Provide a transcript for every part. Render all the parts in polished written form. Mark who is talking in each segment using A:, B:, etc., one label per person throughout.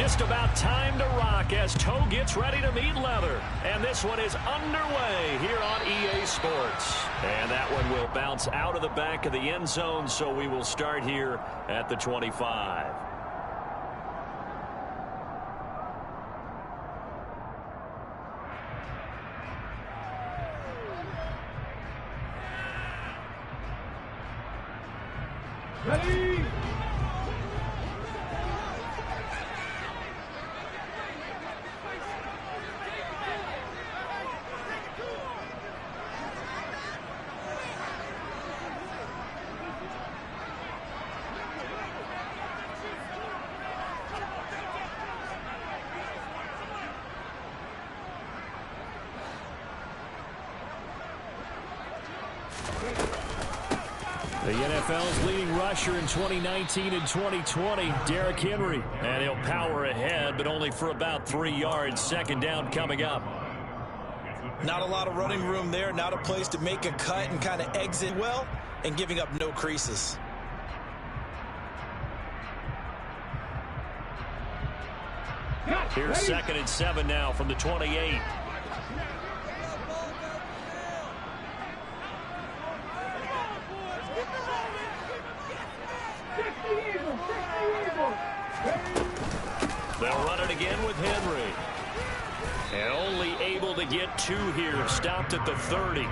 A: Just about time to rock as toe gets ready to meet leather. And this one is underway here on EA Sports. And that one will bounce out of the back of the end zone, so we will start here at the 25.
B: Ready?
A: The NFL's leading rusher in 2019 and 2020, Derrick Henry. And he'll power ahead, but only for about 3 yards. Second down coming up.
C: Not a lot of running room there, not a place to make a cut and kind of exit well, and giving up no creases.
A: Here's 2nd and 7 now from the 28. They'll run it again with Henry. And only able to get 2 here. Stopped at the 30.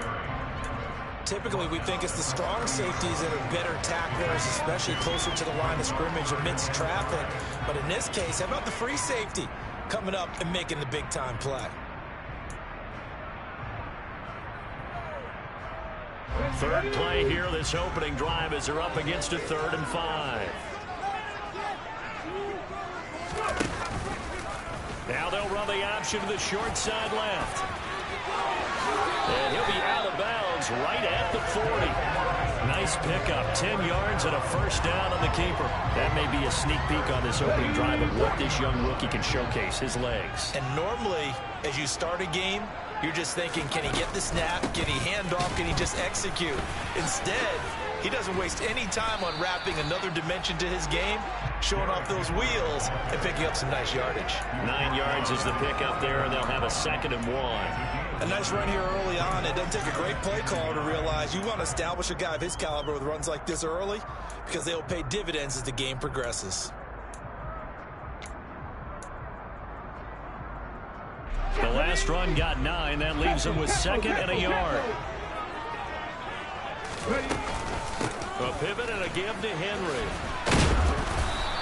C: Typically, we think it's the strong safeties that are better tacklers, especially closer to the line of scrimmage amidst traffic. But in this case, how about the free safety coming up and making the big-time play?
A: Third play here, this opening drive, as they're up against a 3rd and 5. Now they'll run the option to the short side left. And he'll be out of bounds right at the 40. Nice pickup, 10 yards and a first down on the keeper. That may be a sneak peek on this opening drive of what this young rookie can showcase, his legs.
C: And normally, as you start a game, you're just thinking, can he get the snap? Can he hand off? Can he just execute? Instead, he doesn't waste any time on wrapping another dimension to his game, showing off those wheels and picking up some nice yardage.
A: 9 yards is the pickup there, and they'll have a 2nd and 1.
C: A nice run here early on. It doesn't take a great play caller to realize you want to establish a guy of his caliber with runs like this early, because they'll pay dividends as the game progresses.
A: The last run got 9. That leaves him with 2nd and a yard. A pivot and a give to Henry.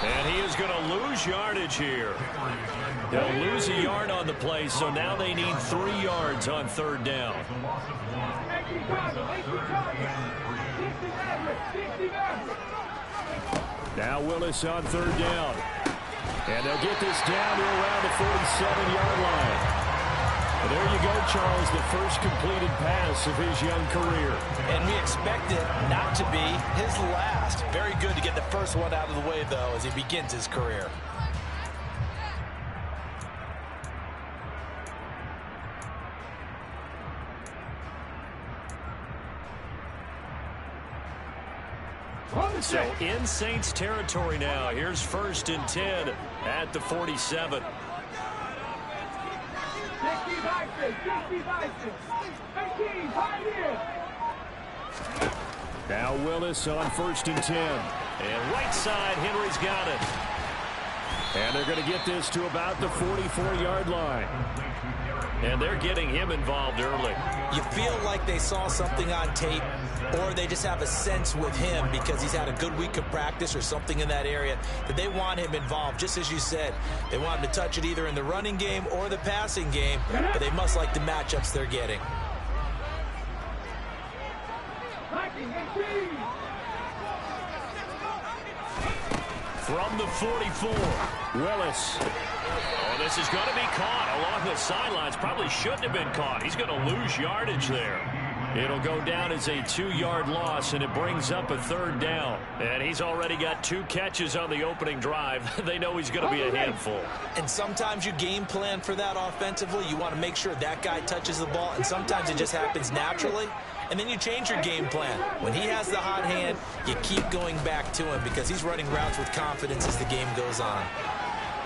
A: And he is going to lose yardage here. They'll lose a yard on the play, so now they need 3 yards on 3rd down. Now Willis on 3rd down. And they'll get this down to around the 47-yard line. And there you go, Charles, the first completed pass of his young career.
C: And we expect it not to be his last. Very good to get the first one out of the way, though, as he begins his career.
A: So in Saints territory now. Here's 1st and 10 at the 47. Now Willis on 1st and 10. And right side, Henry's got it. And they're going to get this to about the 44-yard line. And they're getting him involved early.
C: You feel like they saw something on tape, or they just have a sense with him because he's had a good week of practice or something in that area that they want him involved. Just as you said, they want him to touch it either in the running game or the passing game, but they must like the matchups they're getting.
A: From the 44, Willis. Oh, this is going to be caught along the sidelines. Probably shouldn't have been caught. He's going to lose yardage there. It'll go down as a 2-yard loss, and it brings up a 3rd down. And he's already got 2 catches on the opening drive. They know he's going to be a handful.
C: And sometimes you game plan for that offensively. You want to make sure that guy touches the ball, and sometimes it just happens naturally. And then you change your game plan. When he has the hot hand, you keep going back to him because he's running routes with confidence as the game goes on.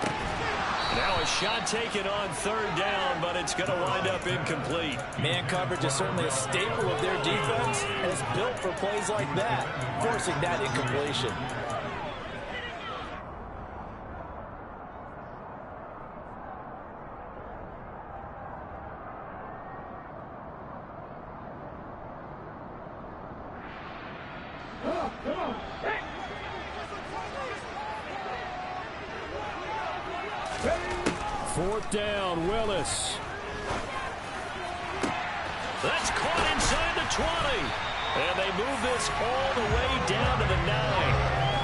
A: Now a shot taken on third down, but it's going to wind up incomplete.
C: Man coverage is certainly a staple of their defense, and it's built for plays like that, forcing that incompletion.
A: Fourth down, Willis. That's caught inside the 20. And they move this all the way down to the 9.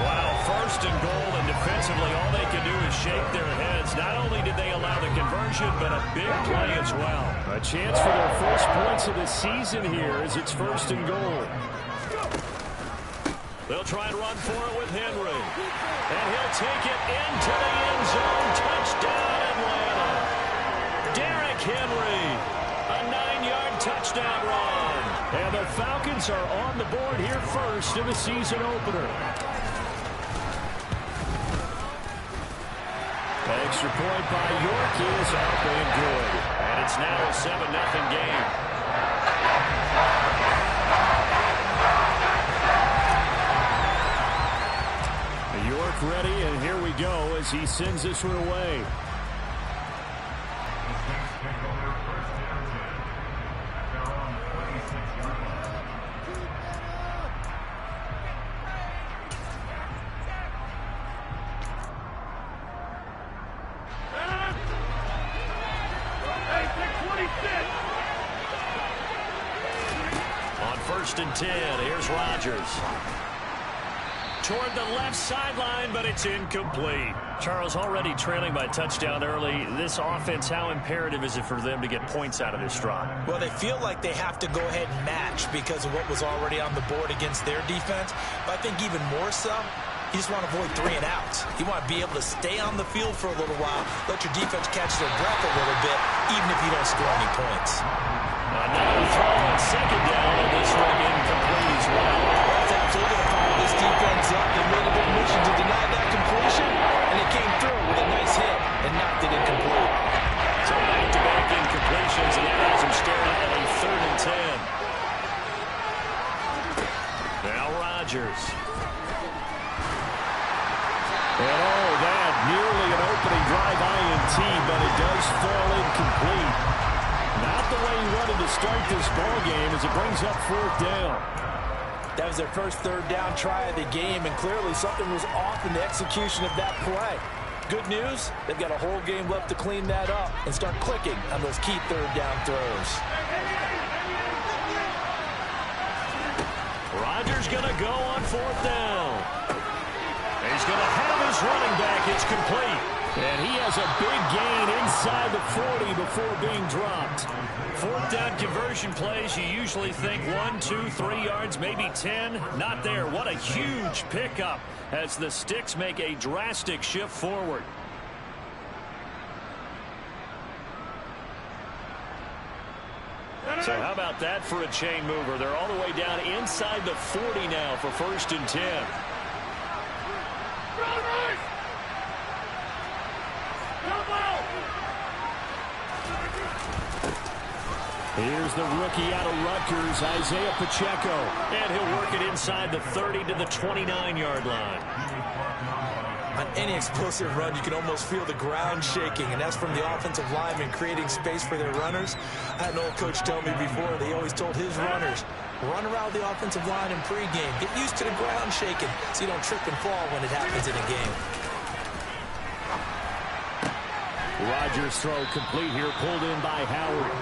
A: Wow, first and goal, and defensively all they can do is shake their heads. Not only did they allow the conversion, but a big play as well. A chance for their first points of the season here as it's first and goal. They'll try and run for it with Henry. And he'll take it into the end zone. Touchdown, Atlanta. Derrick Henry. A 9-yard touchdown run. And the Falcons are on the board here first in the season opener. Extra point by York is up and good. And it's now a 7-0 game. York ready, and here we go as he sends this one away. On 1st and 10, here's Rodgers. Toward the left sideline, but it's incomplete. Charles, already trailing by touchdown early. This offense, how imperative is it for them to get points out of this drive?
C: Well, they feel like they have to go ahead and match because of what was already on the board against their defense. But I think even more so, you just want to avoid 3 and outs. You want to be able to stay on the field for a little while, let your defense catch their breath a little bit, even if you don't score any points.
A: Another throw on 2nd down, and this one incomplete as well.
C: That's absolutely going to follow this defense up. They made a good mission to deny that completion, and it came through with a nice hit and knocked it incomplete.
A: So back-to-back incompletions, and that has them staring at a 3rd and 10. Now Rodgers. And oh, that nearly an opening drive INT, but it does fall incomplete. Not the way he wanted to start this ball game as it brings up 4th down.
C: That was their first 3rd down try of the game, and clearly something was off in the execution of that play. Good news, they've got a whole game left to clean that up and start clicking on those key 3rd down throws.
A: Rodgers going to go on 4th down. He's going to have his running back. It's complete. And he has a big gain inside the 40 before being dropped. 4th down conversion plays, you usually think 1, 2, 3 yards, maybe 10. Not there. What a huge pickup as the Sticks make a drastic shift forward. So how about that for a chain mover? They're all the way down inside the 40 now for 1st and 10. Here's the rookie out of Rutgers, Isaiah Pacheco. And he'll work it inside the 30 to the 29-yard line.
C: On any explosive run, you can almost feel the ground shaking, and that's from the offensive linemen creating space for their runners. I had an old coach tell me before, they always told his runners, run around the offensive line in pregame. Get used to the ground shaking so you don't trip and fall when it happens in a game.
A: Rodgers' throw complete here, pulled in by Howard.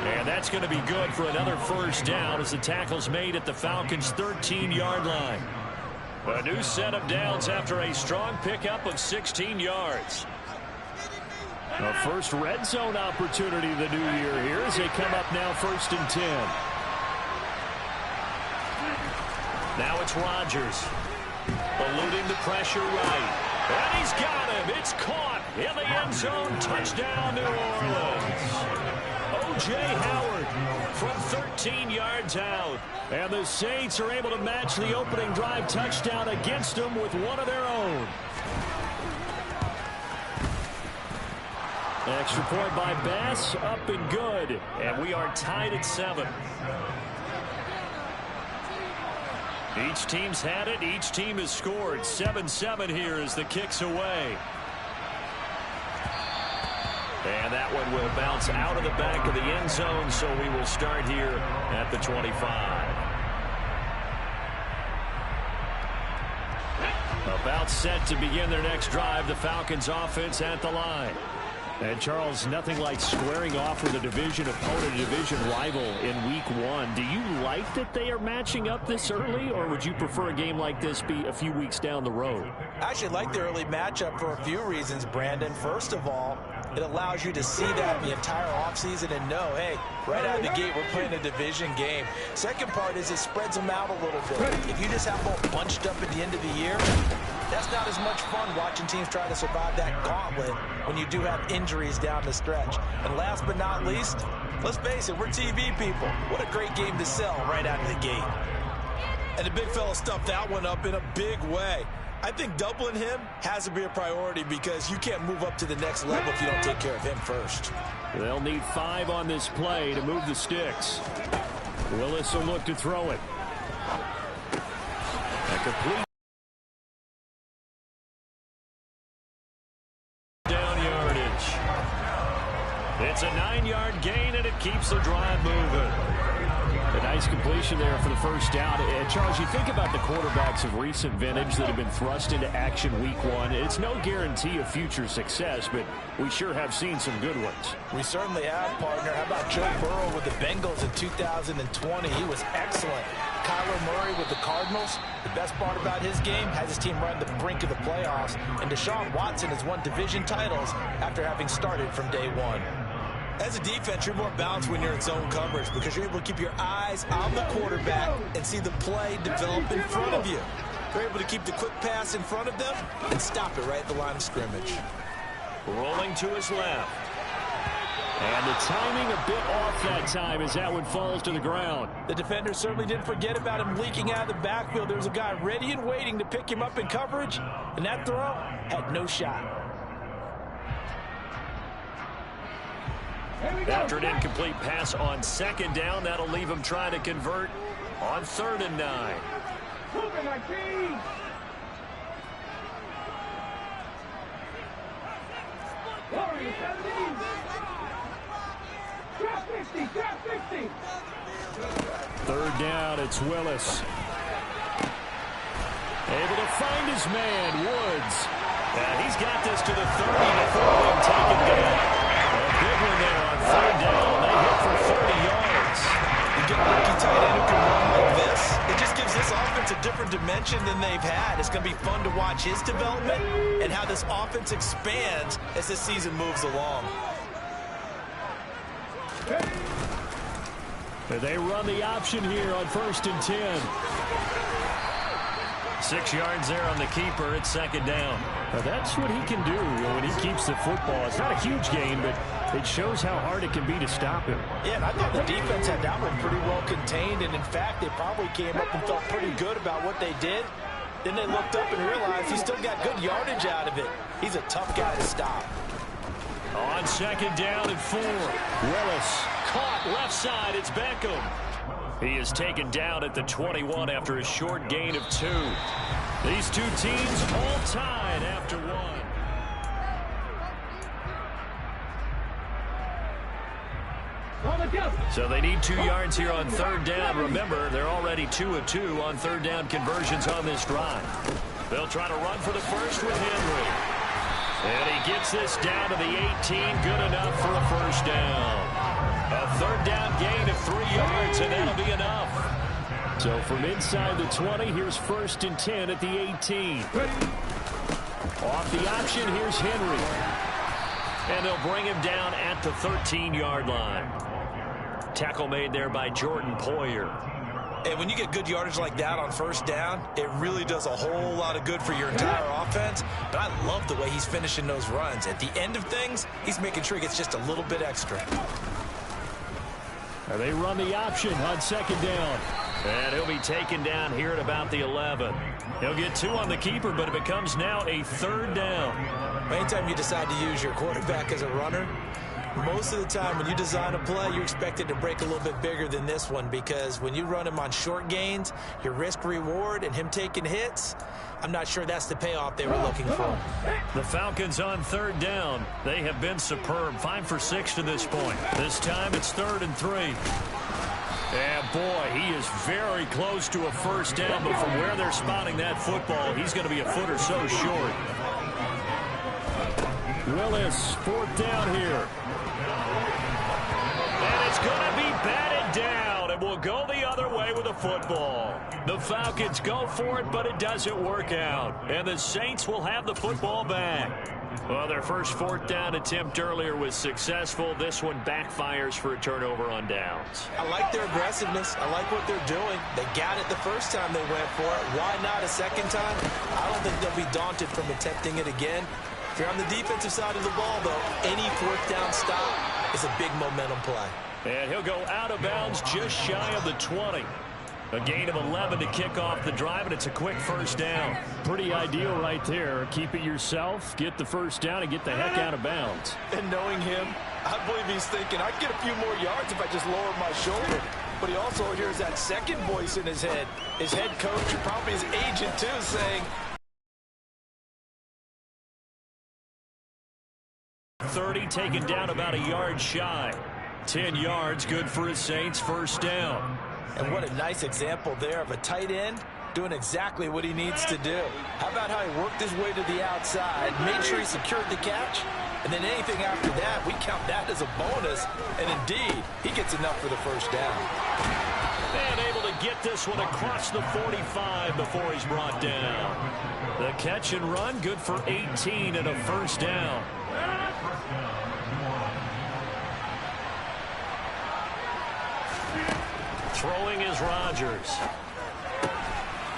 A: And that's going to be good for another 1st down as the tackle's made at the Falcons' 13-yard line. A new set of downs after a strong pickup of 16 yards. A first red zone opportunity of the new year here as they come up now 1st and 10. Now it's Rodgers. Eluding the pressure right. And he's got him. It's caught in the end zone. Touchdown, New Orleans. O.J. Howard from 13 yards out. And the Saints are able to match the opening drive touchdown against them with one of their own. Extra point by Bass, up and good. And we are tied at 7. Each team's had it. Each team has scored. 7-7 here as the kick's away. And that one will bounce out of the back of the end zone, so we will start here at the 25. About set to begin their next drive, the Falcons offense at the line. And Charles, nothing like squaring off with a division opponent, a division rival in week 1. Do you like that they are matching up this early, or would you prefer a game like this be a few weeks down the road?
C: I actually like the early matchup for a few reasons, Brandon. First of all, it allows you to see that the entire offseason and know, hey, right out of the gate, we're playing a division game. Second part is it spreads them out a little bit. If you just have them all bunched up at the end of the year, that's not as much fun watching teams try to survive that gauntlet when you do have injuries down the stretch. And last but not least, let's face it, we're TV people. What a great game to sell right out of the gate. And the big fella stuffed that one up in a big way. I think doubling him has to be a priority because you can't move up to the next level if you don't take care of him first.
A: They'll need 5 on this play to move the sticks. Willis will look to throw it. A complete down yardage. It's a 9-yard gain, and it keeps the drive moving. A nice completion there for the first down. And Charles, you think about the quarterbacks of recent vintage that have been thrust into action week 1. It's no guarantee of future success, but we sure have seen some good ones.
C: We certainly have, partner. How about Joe Burrow with the Bengals in 2020? He was excellent. Kyler Murray with the Cardinals. The best part about his game has his team right on the brink of the playoffs. And Deshaun Watson has won division titles after having started from day 1. As a defense, you're more balanced when you're in zone coverage because you're able to keep your eyes on the quarterback and see the play develop in front of you. You're able to keep the quick pass in front of them and stop it right at the line of scrimmage.
A: Rolling to his left. And the timing a bit off that time as that one falls to the ground.
C: The defender certainly didn't forget about him leaking out of the backfield. There was a guy ready and waiting to pick him up in coverage, and that throw had no shot.
A: After an incomplete pass on 2nd down, that'll leave him trying to convert on 3rd and 9. Third down, it's Willis. Able to find his man, Woods. And he's got this to the 30 before being taken down. A big one there on 3rd down. They hit for 30 yards.
C: You get a rookie tight end who can run like this. It just gives this offense a different dimension than they've had. It's going to be fun to watch his development and how this offense expands as this season moves along.
A: They run the option here on 1st and 10. 6 yards there on the keeper. It's 2nd down. Now that's what he can do when he keeps the football. It's not a huge gain, but it shows how hard it can be to stop him.
C: Yeah, and I thought the defense had that one pretty well contained, and in fact, they probably came up and felt pretty good about what they did. Then they looked up and realized he still got good yardage out of it. He's a tough guy to stop.
A: On 2nd down and 4. Willis caught left side. It's Beckham. He is taken down at the 21 after a short gain of 2. These two teams all tied after 1. So they need 2 yards here on 3rd down. Remember, they're already 2 of 2 on 3rd down conversions on this drive. They'll try to run for the first with Henry. And he gets this down to the 18. Good enough for a 1st down. A 3rd down gain of 3 yards, and that'll be enough. So from inside the 20, here's 1st and 10 at the 18. Off the option, here's Henry. And they'll bring him down at the 13-yard line. Tackle made there by Jordan Poyer.
C: And when you get good yardage like that on 1st down, it really does a whole lot of good for your entire offense. But I love the way he's finishing those runs. At the end of things, he's making sure he gets just a little bit extra.
A: And they run the option on 2nd down. And he'll be taken down here at about the 11. He'll get 2 on the keeper, but it becomes now a 3rd down.
C: Anytime you decide to use your quarterback as a runner, most of the time when you design a play, you expect it to break a little bit bigger than this one, because when you run him on short gains, your risk-reward and him taking hits, I'm not sure that's the payoff they were looking for.
A: The Falcons on 3rd down. They have been superb. 5 for 6 to this point. This time it's 3rd and 3. And, boy, he is very close to a 1st down, but from where they're spotting that football, he's going to be a foot or so short. Willis, 4th down here. And it's going to be batted down, and we'll go the other way with the football. The Falcons go for it, but it doesn't work out. And the Saints will have the football back. Well, their first 4th down attempt earlier was successful. This one backfires for a turnover on downs.
C: I like their aggressiveness. I like what they're doing. They got it the first time they went for it. Why not a second time? I don't think they'll be daunted from attempting it again. If you're on the defensive side of the ball, though, any 4th down stop is a big momentum play.
A: And he'll go out of bounds just shy of the 20. A gain of 11 to kick off the drive, and it's a quick 1st down. Pretty ideal right there. Keep it yourself, get the 1st down, and get the heck out of bounds.
C: And knowing him, I believe he's thinking, I can get a few more yards if I just lower my shoulder. But he also hears that second voice in his head. His head coach, and probably his agent too, saying,
A: 30, taken down about a yard shy. 10 yards, good for his Saints, 1st down.
C: And what a nice example there of a tight end doing exactly what he needs to do. How about how he worked his way to the outside, made sure he secured the catch, and then anything after that, we count that as a bonus. And indeed, he gets enough for the 1st down.
A: And able to get this one across the 45 before he's brought down. The catch and run, good for 18 and a 1st down. Throwing is Rodgers.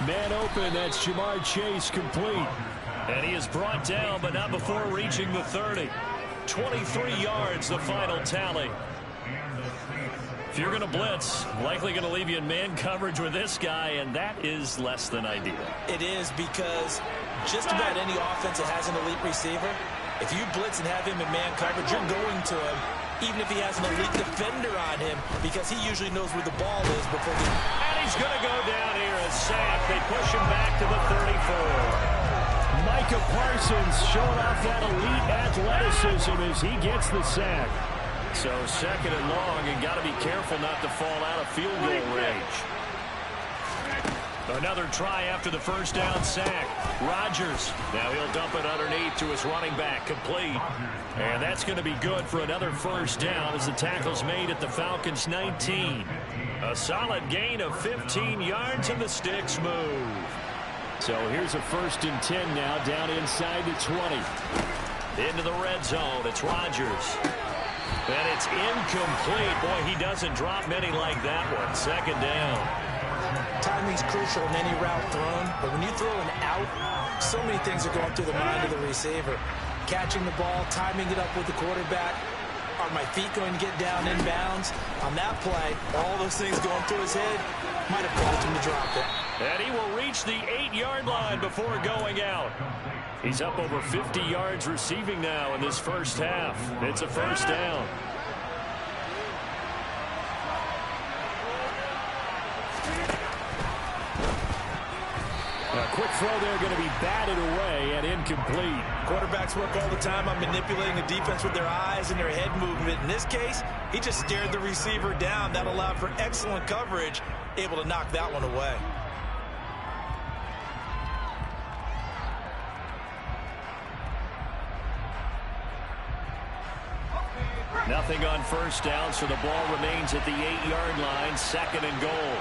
A: Man open, that's Jamar Chase, complete. And he is brought down, but not before reaching the 30. 23 yards, the final tally. If you're going to blitz, likely going to leave you in man coverage with this guy, and that is less than ideal.
C: It is, because just about any offense that has an elite receiver, if you blitz and have him in man coverage, you're going to him, even if he has an elite defender on him, because he usually knows where the ball is before the...
A: And he's going to go down here, a sack. They push him back to the 34. Micah Parsons showing off that elite athleticism as he gets the sack. So 2nd and long, and got to be careful not to fall out of field goal range. Another try after the 1st down sack. Rodgers. Now he'll dump it underneath to his running back. Complete. And that's going to be good for another 1st down as the tackle's made at the Falcons' 19. A solid gain of 15 yards, and the sticks move. So here's a 1st and 10 now, down inside the 20. Into the red zone. It's Rodgers. And it's incomplete. Boy, he doesn't drop many like that one. 2nd down.
C: Timing's crucial in any route thrown, but when you throw an out, so many things are going through the mind of the receiver. Catching the ball, timing it up with the quarterback. Are my feet going to get down in bounds? On that play, all those things going through his head might have caused him to drop it.
A: And he will reach the 8-yard line before going out. He's up over 50 yards receiving now in this 1st half. It's a 1st down. A quick throw there, going to be batted away and incomplete.
C: Quarterbacks work all the time on manipulating the defense with their eyes and their head movement. In this case, he just stared the receiver down. That allowed for excellent coverage, able to knock that one away.
A: Nothing on 1st down, so the ball remains at the 8-yard line. 2nd and goal.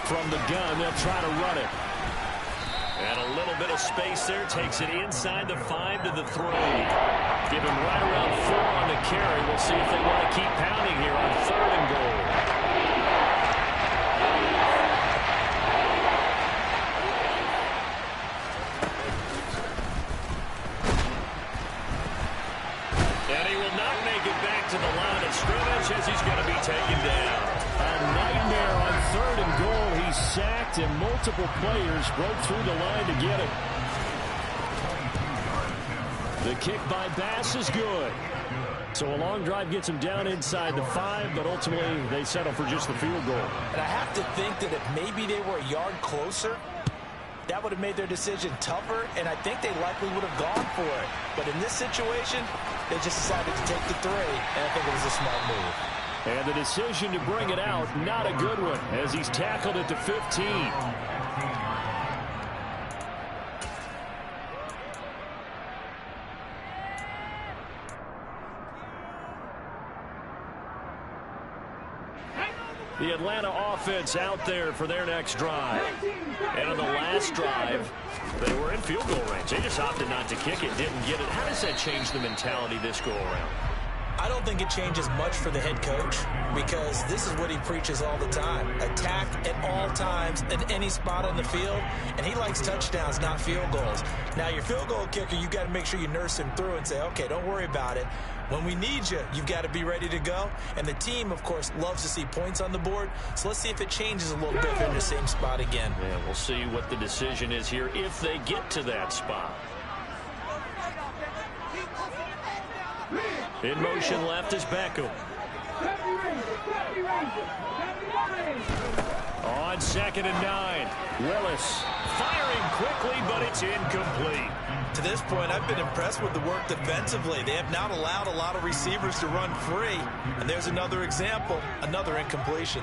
A: From the gun, they'll try to run it. And a little bit of space there. Takes it inside the 5 to the 3. Give him right around 4 on the carry. We'll see if they want to keep pounding here on 3rd and goal. And he will not make it back to the line of scrimmage as he's going to be taken down. A nightmare on 3rd and goal. He's sacked, and multiple players broke through the line to get it. The kick by Bass is good. So a long drive gets him down inside the 5, but ultimately they settle for just the field goal.
C: And I have to think that if maybe they were a yard closer, that would have made their decision tougher, and I think they likely would have gone for it. But in this situation, they just decided to take the 3, and I think it was a smart move.
A: And the decision to bring it out, not a good one, as he's tackled at the 15. The Atlanta offense out there for their next drive. And on the last drive, they were in field goal range. They just opted not to kick it, didn't get it. How does that change the mentality this go around?
C: I don't think it changes much for the head coach, because this is what he preaches all the time. Attack at all times at any spot on the field, and he likes touchdowns, not field goals. Now, your field goal kicker, you got to make sure you nurse him through and say, okay, don't worry about it. When we need you, you've got to be ready to go. And the team, of course, loves to see points on the board. So let's see if it changes a little bit if they're in the same spot again.
A: Yeah, we'll see what the decision is here if they get to that spot. In motion left is Beckham. On 2nd and 9. Willis firing quickly, but it's incomplete.
C: To this point, I've been impressed with the work defensively. They have not allowed a lot of receivers to run free. And there's another example, another incompletion.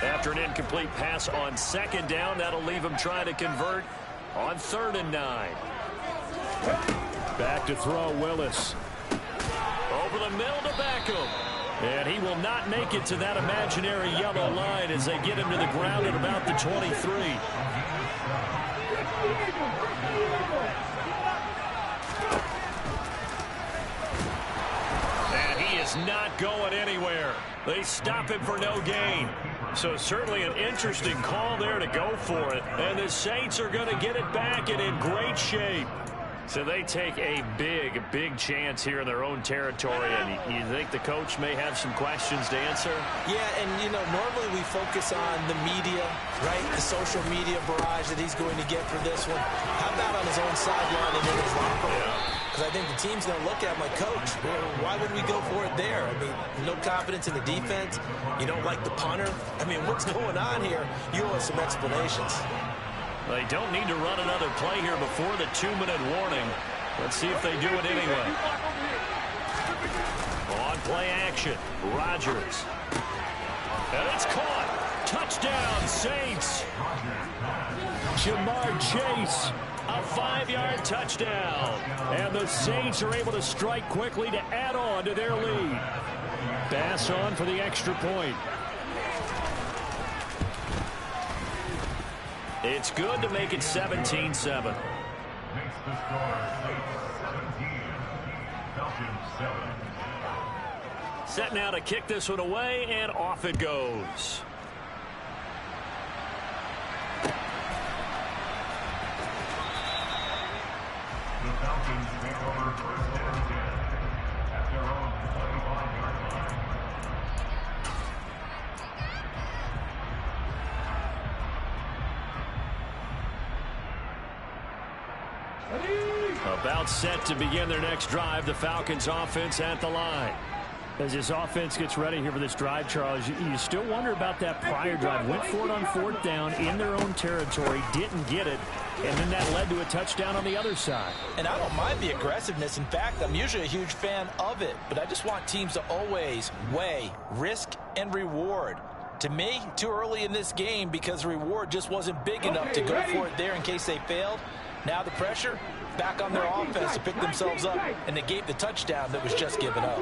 A: After an incomplete pass on 2nd down, that'll leave him trying to convert on 3rd and 9. Back to throw, Willis. Over the middle to Beckham. And he will not make it to that imaginary yellow line as they get him to the ground at about the 23. And he is not going anywhere. They stop him for no gain. So certainly an interesting call there to go for it. And the Saints are going to get it back and in great shape. So they take a big chance here in their own territory, and you think the coach may have some questions to answer?
C: Yeah, and, you know, normally we focus on the media, right, the social media barrage that he's going to get for this one. How about on his own sideline and in his locker room? Because I think the team's going to look at him like, Coach, why would we go for it there? I mean, no confidence in the defense. You don't like the punter. I mean, what's going on here? You owe us some explanations.
A: They don't need to run another play here before the 2-minute warning. Let's see if they do it anyway. On play action, Rodgers. And it's caught. Touchdown, Saints. Jamar Chase, a 5-yard touchdown. And the Saints are able to strike quickly to add on to their lead. Bass on for the extra point. It's good to make it 17-7. Set now to kick this one away, and off it goes.
B: The Falcons take over 1st and 10 at their own 25-yard line.
A: About set to begin their next drive, the Falcons offense at the line. As this offense gets ready here for this drive, Charles, you still wonder about that prior drive. Went for it on 4th down in their own territory, didn't get it, and then that led to a touchdown on the other side.
C: And I don't mind the aggressiveness. In fact, I'm usually a huge fan of it, but I just want teams to always weigh risk and reward. To me, too early in this game because the reward just wasn't big enough to go for it there in case they failed. Now the pressure back on their offense to pick themselves up and negate the touchdown that was just given up.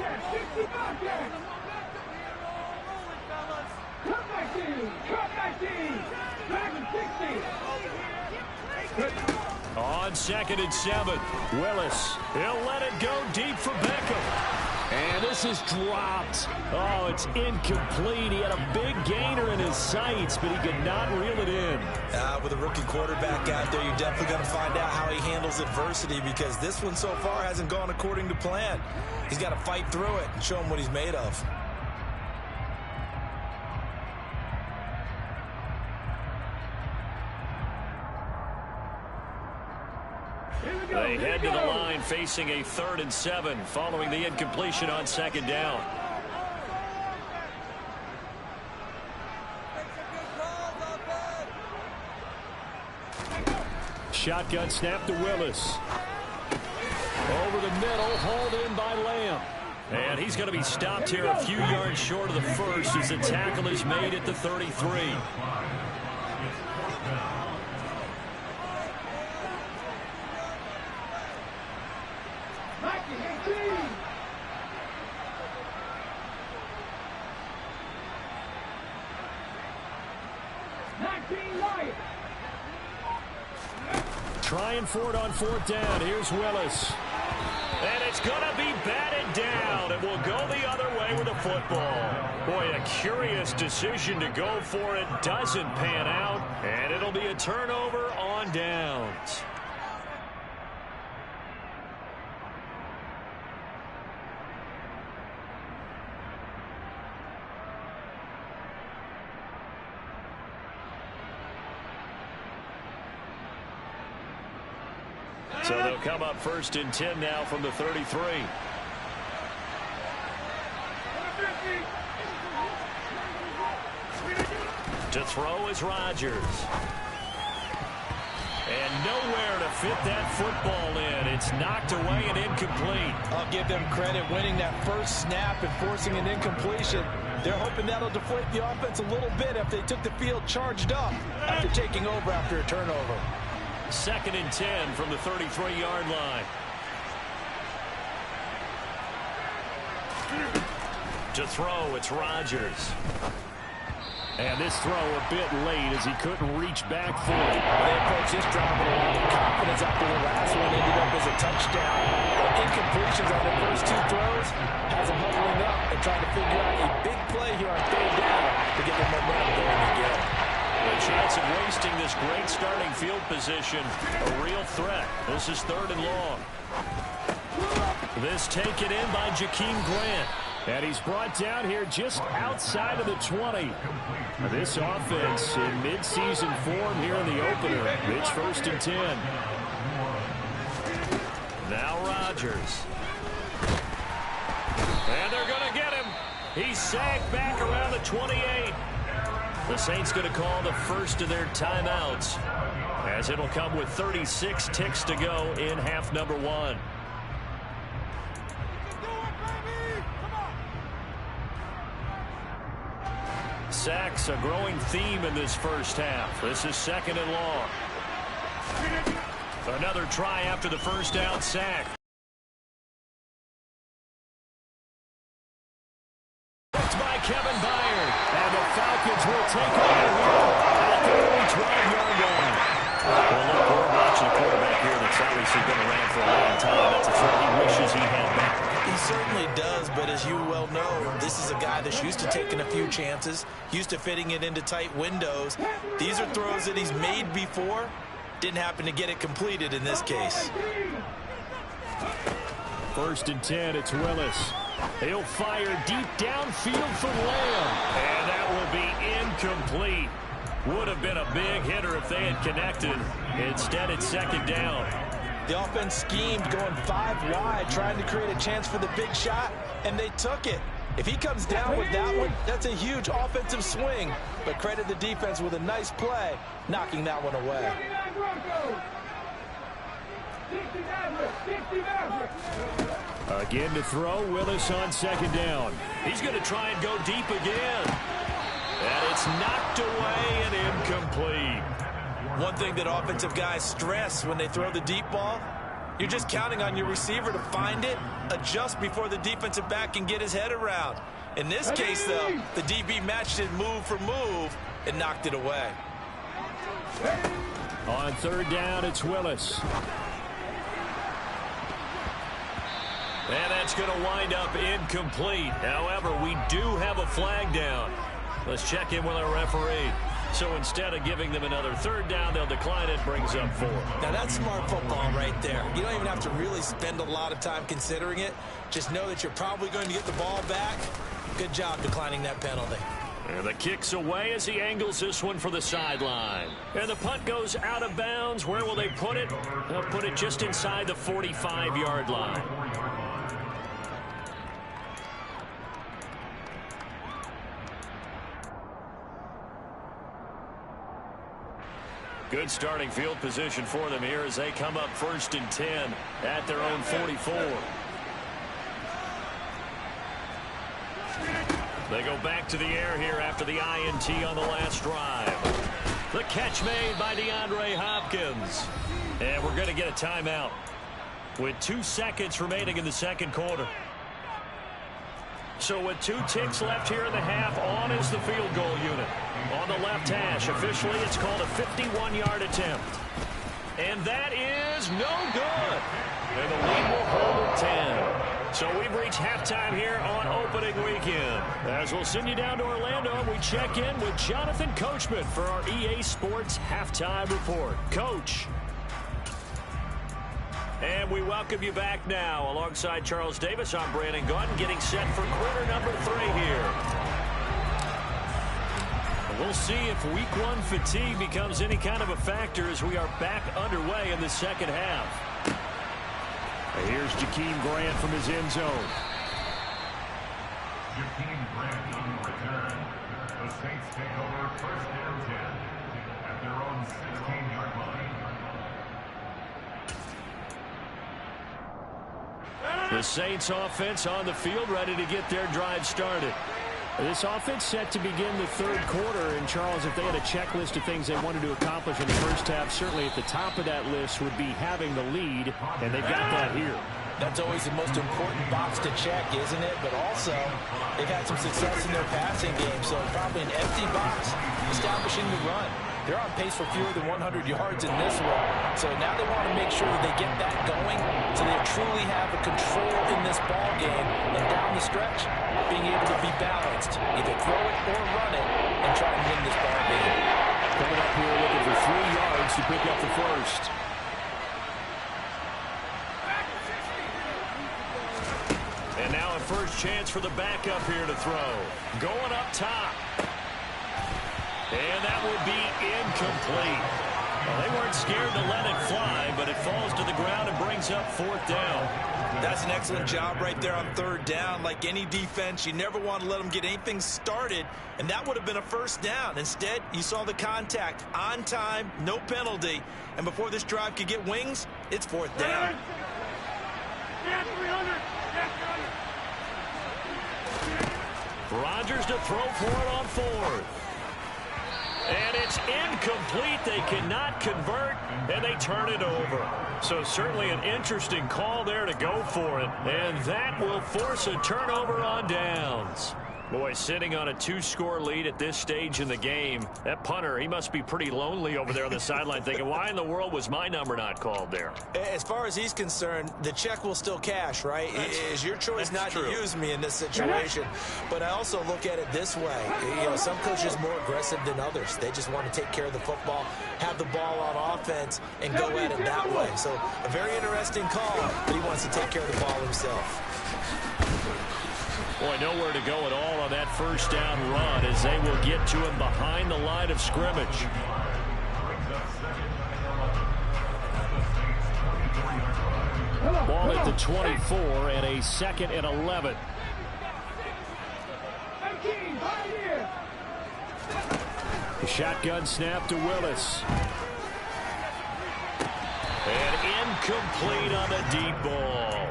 A: On 2nd and 7, Willis. He'll let it go deep for Beckham. And this is dropped. Oh, it's incomplete. He had a big gainer in his sights, but he could not reel it in.
C: With a rookie quarterback out there, you're definitely going to find out how he handles adversity, because this one so far hasn't gone according to plan. He's got to fight through it and show him what he's made of.
A: They head to the line facing a 3rd and 7 following the incompletion on 2nd down. Shotgun snap to Willis. Over the middle, hauled in by Lamb. And he's going to be stopped here a few yards short of the first as the tackle is made at the 33. Trying for it on 4th down. Here's Willis. And it's going to be batted down. It will go the other way with the football. Boy, a curious decision to go for it. Doesn't pan out. And it'll be a turnover on downs. So they'll come up 1st and 10 now from the 33. To throw is Rodgers. And nowhere to fit that football in. It's knocked away and incomplete.
C: I'll give them credit winning that first snap and forcing an incompletion. They're hoping that'll deflate the offense a little bit if they took the field charged up after taking over after a turnover.
A: 2nd and 10 from the 33-yard line. To throw, it's Rodgers. And this throw a bit late as he couldn't reach back for it.
C: They approach this drive with a lot of confidence after the last one ended up as a touchdown. Incompletions on the first 2 throws has them huddling up and trying to figure out a big play here on 3rd down to get the momentum going again.
A: The chance of wasting this great starting field position, a real threat. This is 3rd and long. This taken in by Jakeem Grant. And he's brought down here just outside of the 20. This offense in midseason form here in the opener. It's 1st and 10. Now Rodgers. And they're going to get him. He's sagged back around the 28. The Saints going to call the first of their timeouts, as it'll come with 36 ticks to go in half number 1. Sacks, a growing theme in this first half. This is 2nd and long. Another try after the first down sack. By Kevin Byard, and the Falcons will take over here at their own 12-yard line. Well, look, we're watching a quarterback here that's obviously been around for a long time. That's a throw he wishes he had back.
C: He certainly does, but as you well know, this is a guy that's used to taking a few chances, used to fitting it into tight windows. These are throws that he's made before. Didn't happen to get it completed in this case.
A: 1st and 10, it's Willis. He'll fire deep downfield for Lamb. And that will be incomplete. Would have been a big hitter if they had connected. Instead, it's 2nd down.
C: The offense schemed going 5 wide, trying to create a chance for the big shot, and they took it. If he comes down with that one, that's a huge offensive swing. But credit the defense with a nice play, knocking that one away.
A: Again to throw, Willis on 2nd down. He's going to try and go deep again. And it's knocked away and incomplete.
C: One thing that offensive guys stress when they throw the deep ball, you're just counting on your receiver to find it, adjust before the defensive back can get his head around. In this case, though, the DB matched it move for move and knocked it away.
A: On 3rd down, it's Willis. And that's going to wind up incomplete. However, we do have a flag down. Let's check in with our referee. So instead of giving them another 3rd down, they'll decline it, brings up 4.
C: Now that's smart football right there. You don't even have to really spend a lot of time considering it. Just know that you're probably going to get the ball back. Good job declining that penalty.
A: And the kick's away as he angles this one for the sideline. And the punt goes out of bounds. Where will they put it? They'll put it just inside the 45-yard line. Good starting field position for them here as they come up 1st and 10 at their own 44. They go back to the air here after the INT on the last drive. The catch made by DeAndre Hopkins. And we're going to get a timeout with 2 seconds remaining in the second quarter. So with 2 ticks left here in the half, on is the field goal unit. On the left hash, officially it's called a 51-yard attempt. And that is no good. And the lead will hold at 10. So we've reached halftime here on opening weekend. As we'll send you down to Orlando, we check in with Jonathan Coachman for our EA Sports Halftime Report. Coach. And we welcome you back now. Alongside Charles Davis, I'm Brandon Gunn, getting set for quarter number 3 here. And we'll see if week 1 fatigue becomes any kind of a factor as we are back underway in the second half. And here's Jakeem Grant from his end zone.
B: Jakeem Grant on the return. The Saints take over 1st and 10 at their own 16-yard line.
A: The Saints offense on the field, ready to get their drive started. This offense set to begin the 3rd quarter. And, Charles, if they had a checklist of things they wanted to accomplish in the first half, certainly at the top of that list would be having the lead, and they've got that here.
C: That's always the most important box to check, isn't it? But also, they've had some success in their passing game, so probably an empty box establishing the run. They're on pace for fewer than 100 yards in this one. So now they want to make sure that they get that going so they truly have a control in this ball game. And down the stretch, being able to be balanced. Either throw it or run it and try and win this ball game.
A: Coming up here looking for 3 yards to pick up the first. And now a first chance for the backup here to throw. Going up top. And that would be incomplete. Well, they weren't scared to let it fly, but it falls to the ground and brings up 4th down.
C: That's an excellent job right there on 3rd down. Like any defense, you never want to let them get anything started, and that would have been a 1st down. Instead, you saw the contact on time, no penalty, and before this drive could get wings, it's 4th down.
A: Rodgers to throw for it on 4th. And it's incomplete. They cannot convert, and they turn it over. So certainly an interesting call there to go for it. And that will force a turnover on downs. Boy, sitting on a 2-score lead at this stage in the game, that punter, he must be pretty lonely over there on the sideline thinking, why in the world was my number not called there?
C: As far as he's concerned, the check will still cash, right? It's your choice not to use me in this situation. But I also look at it this way. You know, some coaches are more aggressive than others. They just want to take care of the football, have the ball on offense, and go at it that way. So a very interesting call, but he wants to take care of the ball himself.
A: Boy, nowhere to go at all on that 1st down run as they will get to him behind the line of scrimmage. Ball at the 24 and a 2nd and 11. The shotgun snap to Willis. And incomplete on the deep ball.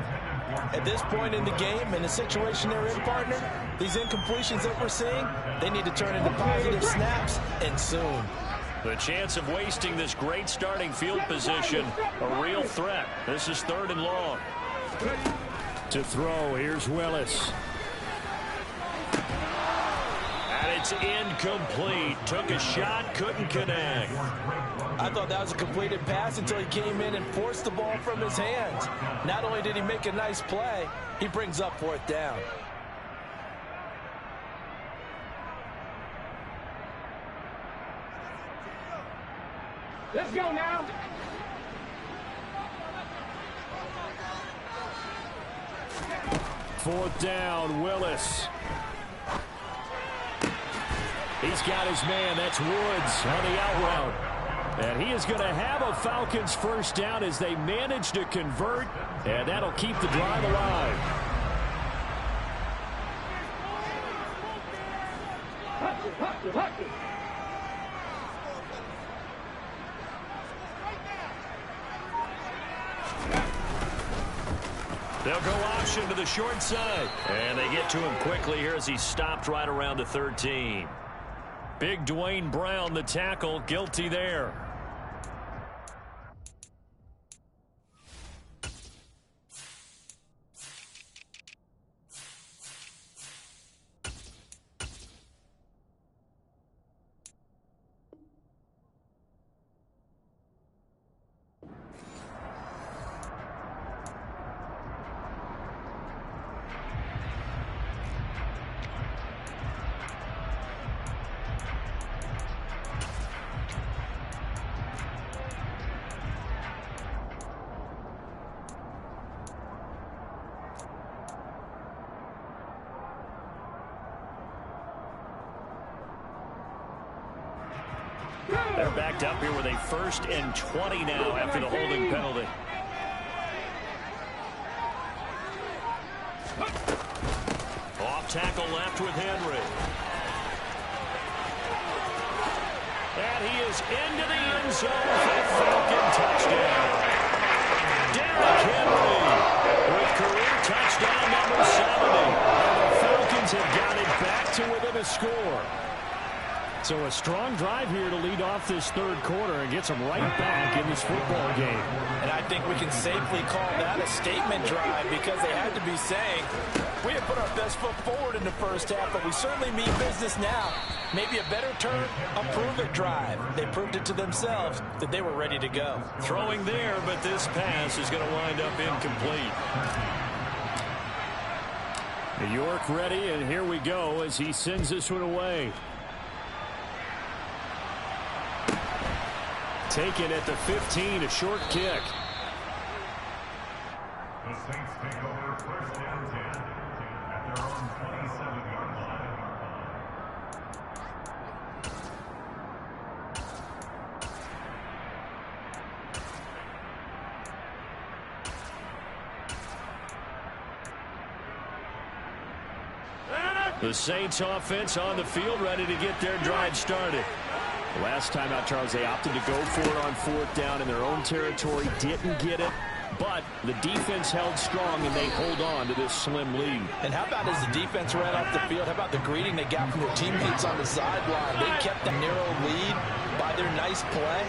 C: At this point in the game, in the situation they're in, partner, these incompletions that we're seeing, they need to turn into positive snaps, and soon.
A: The chance of wasting this great starting field position, a real threat. This is 3rd and long. To throw, here's Willis. And it's incomplete. Took a shot, couldn't connect.
C: I thought that was a completed pass until he came in and forced the ball from his hands. Not only did he make a nice play, he brings up 4th down.
D: Let's go now.
A: Fourth down, Willis. He's got his man. That's Woods on the out route. And he is going to have a Falcons first down as they manage to convert. And that'll keep the drive alive. They'll go option to the short side. And they get to him quickly here as he stopped right around the 13. Big Dwayne Brown, the tackle, guilty there. They're backed up here with a 1st and 20 now after the holding penalty. Off tackle left with Henry. And he is into the end zone for the Falcon touchdown. Derrick Henry with career touchdown number 70. And the Falcons have got it back to within a score. So a strong drive here to lead off this third quarter and gets them right back in this football game.
C: And I think we can safely call that a statement drive because they had to be saying, we have put our best foot forward in the first half, but we certainly mean business now. Maybe a better term, a prove-it drive. They proved it to themselves that they were ready to go.
A: Throwing there, but this pass is going to wind up incomplete. New York ready, and here we go as he sends this one away. Taken at the 15, a short kick.
B: The Saints take over 1st and 10 at their own 27-yard line.
A: The Saints offense on the field ready to get their drive started. Last time out, Charles, they opted to go for it on 4th down in their own territory. Didn't get it, but the defense held strong, and they hold on to this slim lead.
C: And how about as the defense ran off the field, how about the greeting they got from their teammates on the sideline? They kept a narrow lead by their nice play.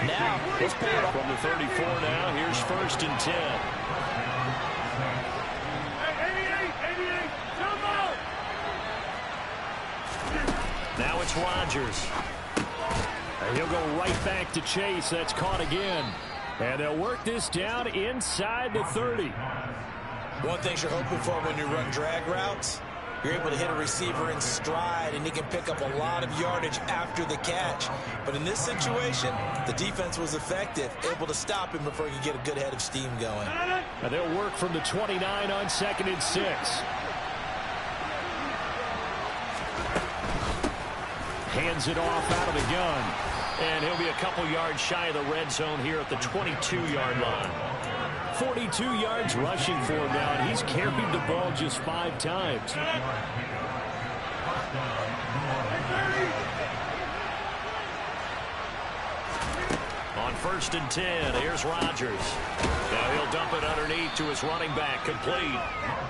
C: Now, let's pay it off.
A: From the 34 now, here's 1st and 10. Now it's Rodgers. And he'll go right back to Chase. That's caught again. And they'll work this down inside the 30.
C: One thing you're hoping for when you run drag routes, you're able to hit a receiver in stride, and he can pick up a lot of yardage after the catch. But in this situation, the defense was effective, able to stop him before he could get a good head of steam going.
A: And they'll work from the 29 on 2nd and 6. Hands it off out of the gun. And he'll be a couple yards shy of the red zone here at the 22-yard line. 42 yards rushing for him now, and he's carried the ball just 5 times. On 1st and 10, here's Rodgers. Now he'll dump it underneath to his running back, complete.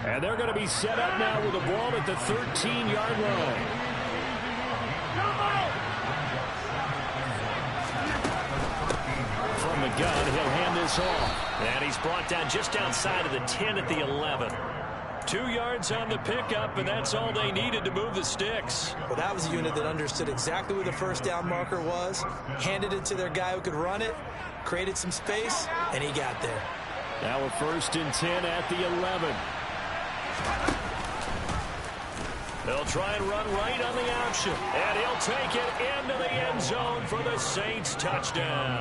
A: And they're going to be set up now with the ball at the 13-yard line. From the gun, he'll hand this off. And he's brought down just outside of the 10 at the 11. 2 yards on the pickup, and that's all they needed to move the sticks.
C: Well, that was a unit that understood exactly where the 1st down marker was, handed it to their guy who could run it, created some space, and he got there.
A: Now a 1st and 10 at the 11. They'll try and run right on the option. And he'll take it into the end zone for the Saints touchdown.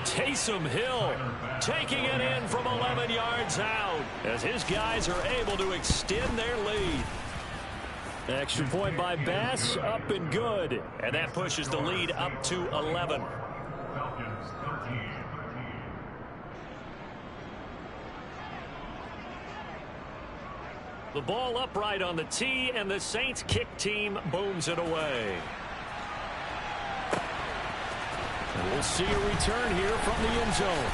A: Taysom Hill taking it in from 11 yards out as his guys are able to extend their lead. Extra point by Bass, up and good. And that pushes the lead up to 11.
B: Falcons 13.
A: The ball upright on the tee, and the Saints kick team booms it away. And we'll see a return here from the end zone.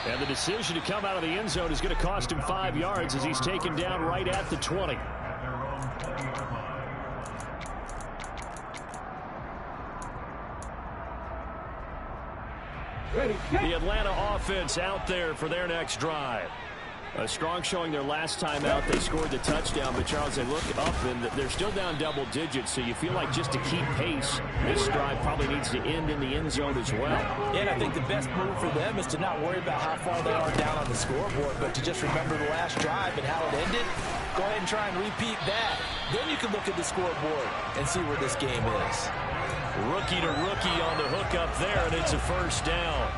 A: And the decision to come out of the end zone is going to cost him 5 yards as he's taken down right at the 20.
B: At their own 20-yard line.
D: Ready,
A: The Atlanta offense out there for their next drive. A strong showing their last time out. They scored the touchdown, but Charles, they look up and they're still down double digits, so you feel like just to keep pace, this drive probably needs to end in the end zone as well.
C: Yeah, and I think the best move for them is to not worry about how far they are down on the scoreboard, but to just remember the last drive and how it ended. Go ahead and try and repeat that. Then you can look at the scoreboard and see where this game is.
A: Rookie to rookie on the hook up there, and it's a first down.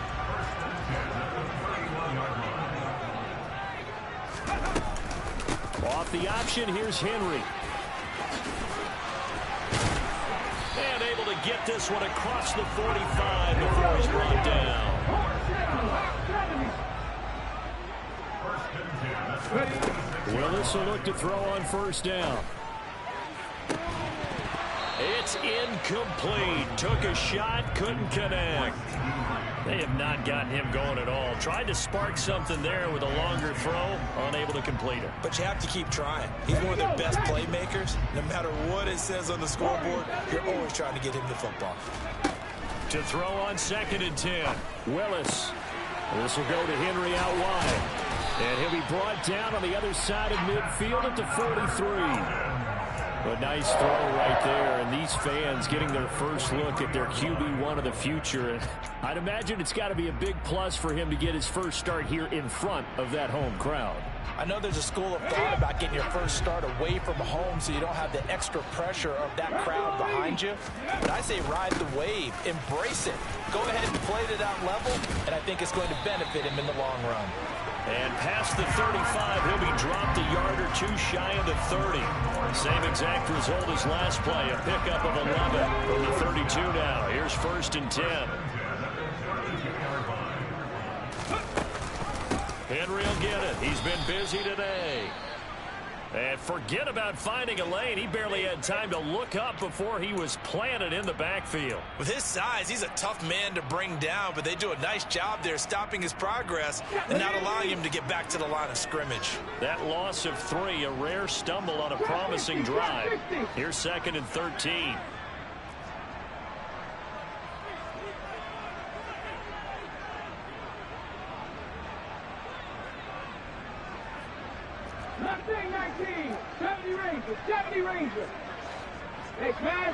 A: Off the option, here's Henry. And able to get this one across the 45 before he's brought down. Willis will look to throw on first down. It's incomplete. Took a shot, couldn't connect. They have not gotten him going at all. Tried to spark something there with a longer throw, unable to complete it.
C: But you have to keep trying. He's one of their best playmakers. No matter what it says on the scoreboard, you're always trying to get him the football.
A: To throw on 2nd and 10. Willis. This will go to Henry out wide. And he'll be brought down on the other side of midfield at the 43. A nice throw right there, and these fans getting their first look at their QB1 of the future. And I'd imagine it's got to be a big plus for him to get his first start here in front of that home crowd.
C: I know there's a school of thought about getting your first start away from home so you don't have the extra pressure of that crowd behind you. But I say ride the wave, embrace it. Go ahead and play to that level, and I think it's going to benefit him in the long run.
A: And past the 35, he'll be dropped a yard or two shy of the 30. Same exact result as last play, a pickup of 11 from the 32 now. Here's 1st and 10. Henry will get it. He's been busy today. And forget about finding a lane. He barely had time to look up before he was planted in the backfield.
C: With his size, he's a tough man to bring down, but they do a nice job there stopping his progress and not allowing him to get back to the line of scrimmage.
A: That loss of 3, a rare stumble on a promising drive. Here's 2nd and 13.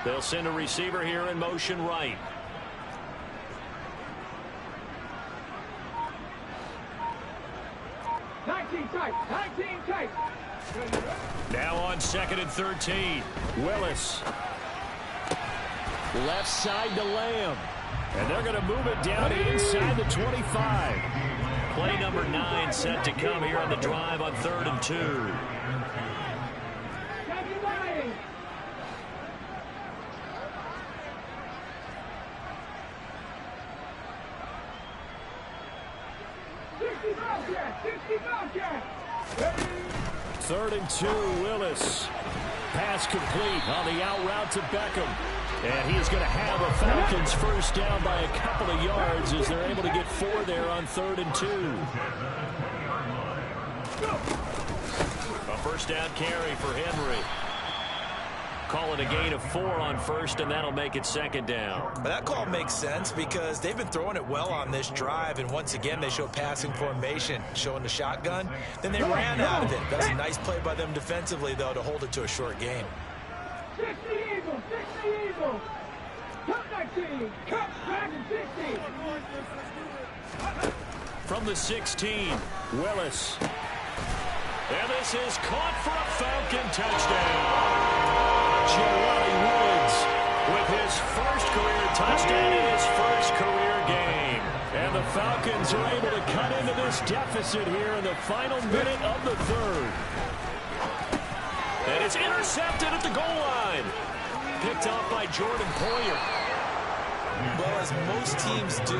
A: They'll send a receiver here in motion right. Now on 2nd and 13. Willis. Left side to Lamb. And they're going to move it down inside the 25. Play number 9 set to come here on the drive on 3rd and 2. Third and 2, Willis. Pass complete on the out route to Beckham. And he is going to have a Falcons first down by a couple of yards as they're able to get 4 there on 3rd and 2. A first down carry for Henry. Call it a gain of 4 on 1st, and that'll make it 2nd down.
C: But that call makes sense because they've been throwing it well on this drive, and once again they show passing formation, showing the shotgun. Then they ran out of it. That's a nice play by them defensively, though, to hold it to a short gain.
D: 60 Eagles, 60 Eagles. Cut that team. Cut back to 60.
A: From the 16, Willis. And this is caught for a Falcon touchdown. Jelani Woods with his first career touchdown in his first career game. And the Falcons are able to cut into this deficit here in the final minute of the 3rd. And it's intercepted at the goal line. Picked off by Jordan Poyer.
C: Well, as most teams do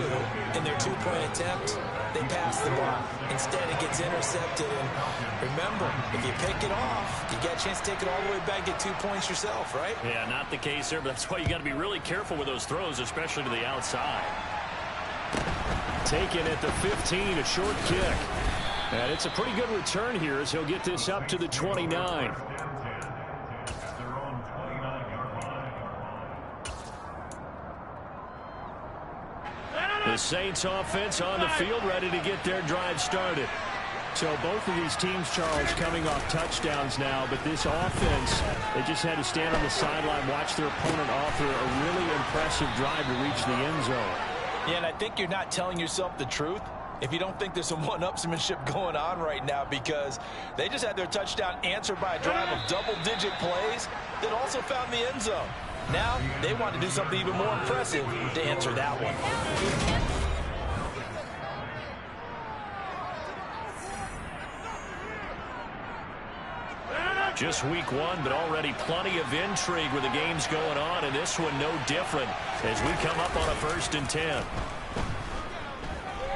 C: in their two-point attempt, they pass the ball. Instead, it gets intercepted. And remember, if you pick it off, you get a chance to take it all the way back, get 2 points yourself, right?
A: Yeah, not the case there, but that's why you got to be really careful with those throws, especially to the outside. Taken at the 15, a short kick. And it's a pretty good return here as he'll get this up to the 29. The Saints offense on the field, ready to get their drive started. So both of these teams, Charles, coming off touchdowns now, but this offense, they just had to stand on the sideline, watch their opponent offer a really impressive drive to reach the end zone.
C: Yeah, and I think you're not telling yourself the truth if you don't think there's some one-upsmanship going on right now, because they just had their touchdown answered by a drive of double-digit plays that also found the end zone. Now they want to do something even more impressive to answer that one.
A: Just week one, but already plenty of intrigue with the games going on, and this one no different as we come up on a 1st and 10.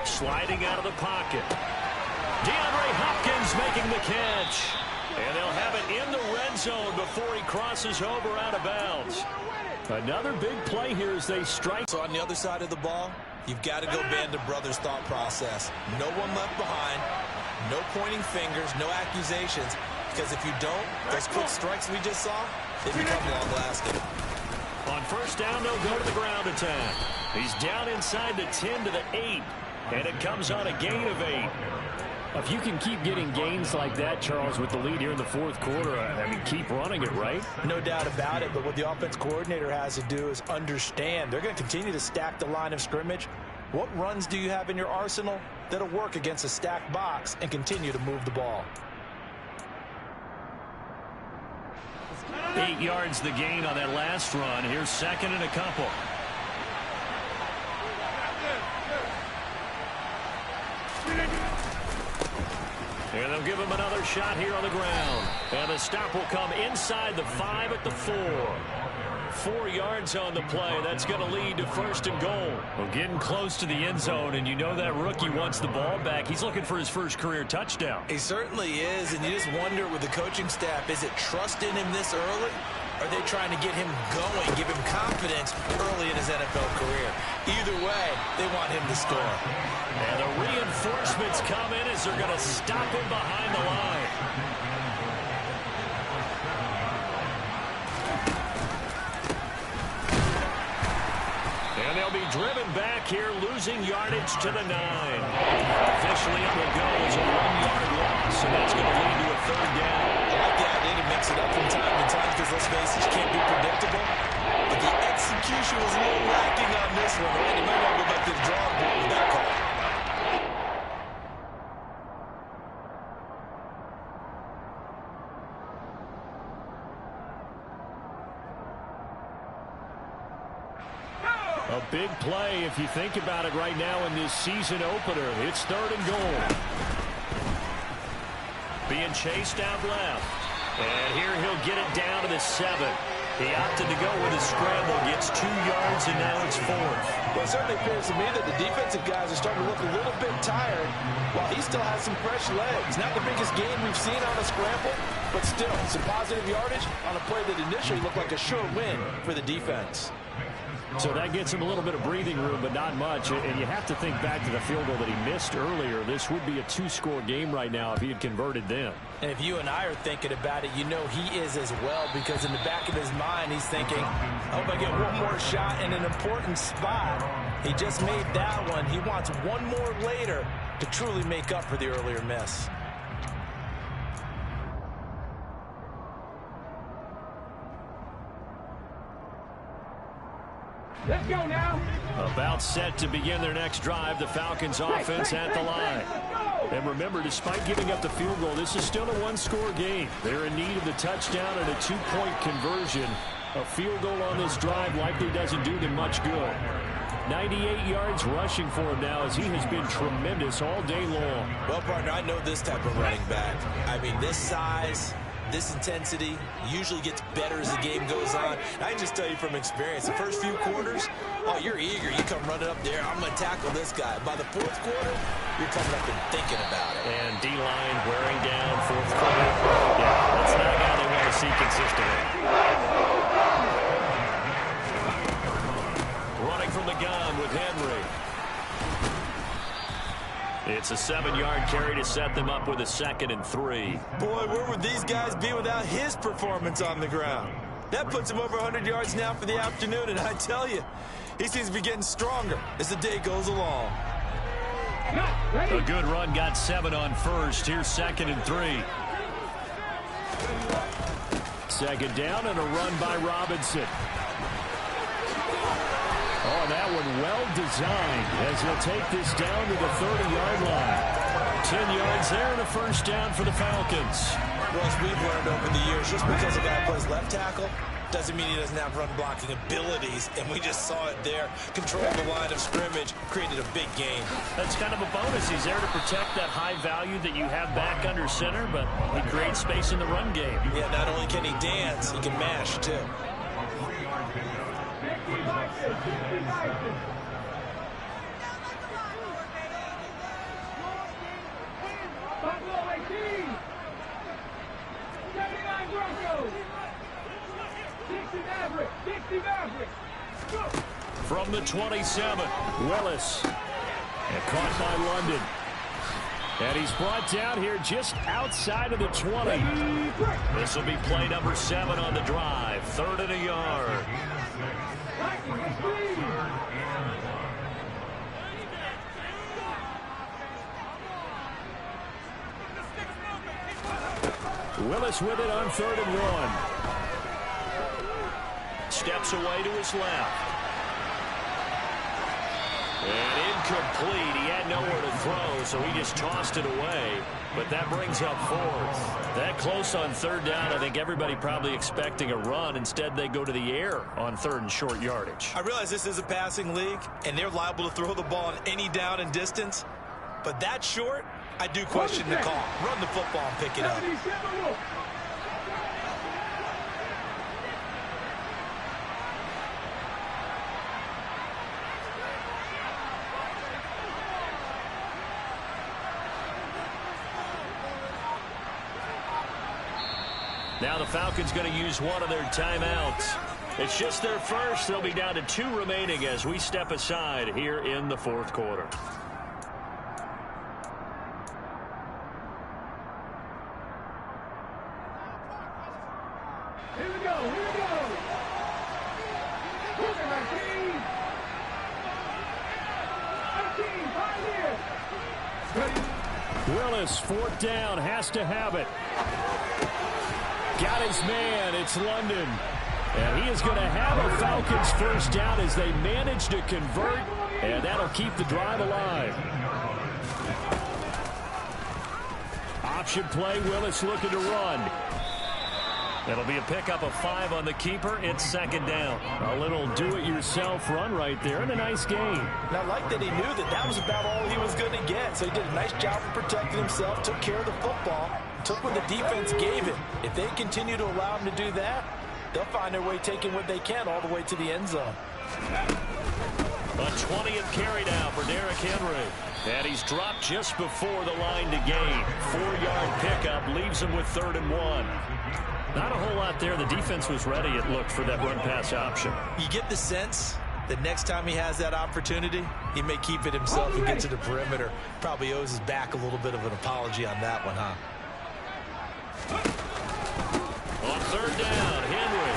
A: Sliding out of the pocket. DeAndre Hopkins making the catch. And they'll have it in the red zone before he crosses over out of bounds. Another big play here as they strike.
C: So on the other side of the ball, you've got to go band of brothers thought process. No one left behind. No pointing fingers, no accusations. Because if you don't, those quick strikes we just saw, they become long-lasting.
A: On 1st down, they'll go to the ground attack. He's down inside the 10 to the 8. And it comes on a gain of 8.
E: If you can keep getting gains like that, Charles, with the lead here in the 4th quarter, I mean, keep running it, right?
C: No doubt about it, but what the offense coordinator has to do is understand. They're going to continue to stack the line of scrimmage. What runs do you have in your arsenal that'll work against a stacked box and continue to move the ball?
A: 8 yards the gain on that last run. Here's 2nd and a couple. And they'll give him another shot here on the ground. And the stop will come inside the 5 at the 4. 4 yards on the play. That's going to lead to 1st and goal. Well, getting close to the end zone, and you know that rookie wants the ball back. He's looking for his first career touchdown.
C: He certainly is, and you just wonder with the coaching staff, is it trust in him this early? Or are they trying to get him going, give him confidence early in his NFL career? Either way, they want him to score.
A: And the reinforcements come in as they're going to stop him behind the line. And they'll be driven back here, losing yardage to the 9. Officially, it will go as a 1-yard loss, and that's going to lead to a 3rd down.
C: I like the idea to mix it up from time to time because, let's face it, you can't be predictable. But the execution was a little lacking on this one, right? You might want to go back to the drawing board with that call.
A: A big play, if you think about it right now in this season opener. It's 3rd and goal. Being chased out left. And here he'll get it down to the 7. He opted to go with a scramble, gets 2 yards, and now it's 4th.
C: Well, it certainly appears to me that the defensive guys are starting to look a little bit tired while he still has some fresh legs. Not the biggest gain we've seen on a scramble, but still some positive yardage on a play that initially looked like a sure win for the defense.
E: So that gets him a little bit of breathing room, but not much. And you have to think back to the field goal that he missed earlier. This would be a 2-score game right now if he had converted then.
C: And if you and I are thinking about it, you know he is as well, because in the back of his mind, he's thinking, I hope I get one more shot in an important spot. He just made that one. He wants one more later to truly make up for the earlier miss.
D: Let's go now.
A: About set to begin their next drive, the Falcons offense at the line. And remember, despite giving up the field goal, this is still a 1-score game. They're in need of the touchdown and a 2-point conversion. A field goal on this drive likely doesn't do them much good. 98 yards rushing for him now as he has been tremendous all day long.
C: Well, partner, I know this type of running back. I mean, this size, this intensity usually gets better as the game goes on. And I can just tell you from experience, the first few quarters, oh, you're eager. You come running up there, I'm going to tackle this guy. By the fourth quarter, you're coming up and thinking about it.
A: And D-line wearing down fourth quarter. Yeah, that's not a guy they want to see consistently. Running from the gun with Henry. It's a 7-yard carry to set them up with a 2nd and 3.
C: Boy, where would these guys be without his performance on the ground? That puts him over 100 yards now for the afternoon, and I tell you, he seems to be getting stronger as the day goes along.
E: A good run, got 7 on first. Here's 2nd and 3. 2nd down and a run by Robinson. Oh, that one well designed as he'll take this down to the 30-yard line. 10 yards there and a first down for the Falcons.
C: Russ, we've learned over the years, just because a guy plays left tackle doesn't mean he doesn't have run-blocking abilities, and we just saw it there. Controlled the line of scrimmage, created a big gain.
A: That's kind of a bonus. He's there to protect that high value that you have back under center, but he creates space in the run game.
C: Yeah, not only can he dance, he can mash, too.
E: From the 27, Willis. And caught by London. And he's brought down here just outside of the 20.
A: This will be play number 7 on the drive. 3rd and a yard.
E: Willis with it on 3rd and 1.
A: Steps away to his left. And incomplete. He had nowhere to throw, so he just tossed it away. But that brings up 4th. That close on 3rd down, I think everybody probably expecting a run. Instead, they go to the air on 3rd and short yardage.
C: I realize this is a passing league, and they're liable to throw the ball on any down and distance. But that short, I do question the call. Run the football and pick it up.
A: Now the Falcons going to use one of their timeouts. It's just their first. They'll be down to 2 remaining as we step aside here in the 4th quarter.
D: Here we go, here we go. Look at my team. Our team, 5 years.
E: Willis, 4th down, has to have it. Got his man. It's London. And he is going to have a Falcons first down as they manage to convert, and that'll keep the drive alive. Option play, Willis looking to run.
A: It'll be a pickup of 5 on the keeper. It's 2nd down.
E: A little do-it-yourself run right there, and a nice gain.
C: And I like that he knew that that was about all he was going to get. So he did a nice job of protecting himself, took care of the football, took what the defense gave him. If they continue to allow him to do that, they'll find their way taking what they can all the way to the end zone.
A: A 20th carry now for Derrick Henry. And he's dropped just before the line to gain. 4-yard pickup leaves him with 3rd and 1.
E: Not a whole lot there. The defense was ready, it looked, for that run-pass option.
C: You get the sense that next time he has that opportunity, he may keep it himself and get to the perimeter. Probably owes his back a little bit of an apology on that one, huh?
A: On 3rd down, Henry.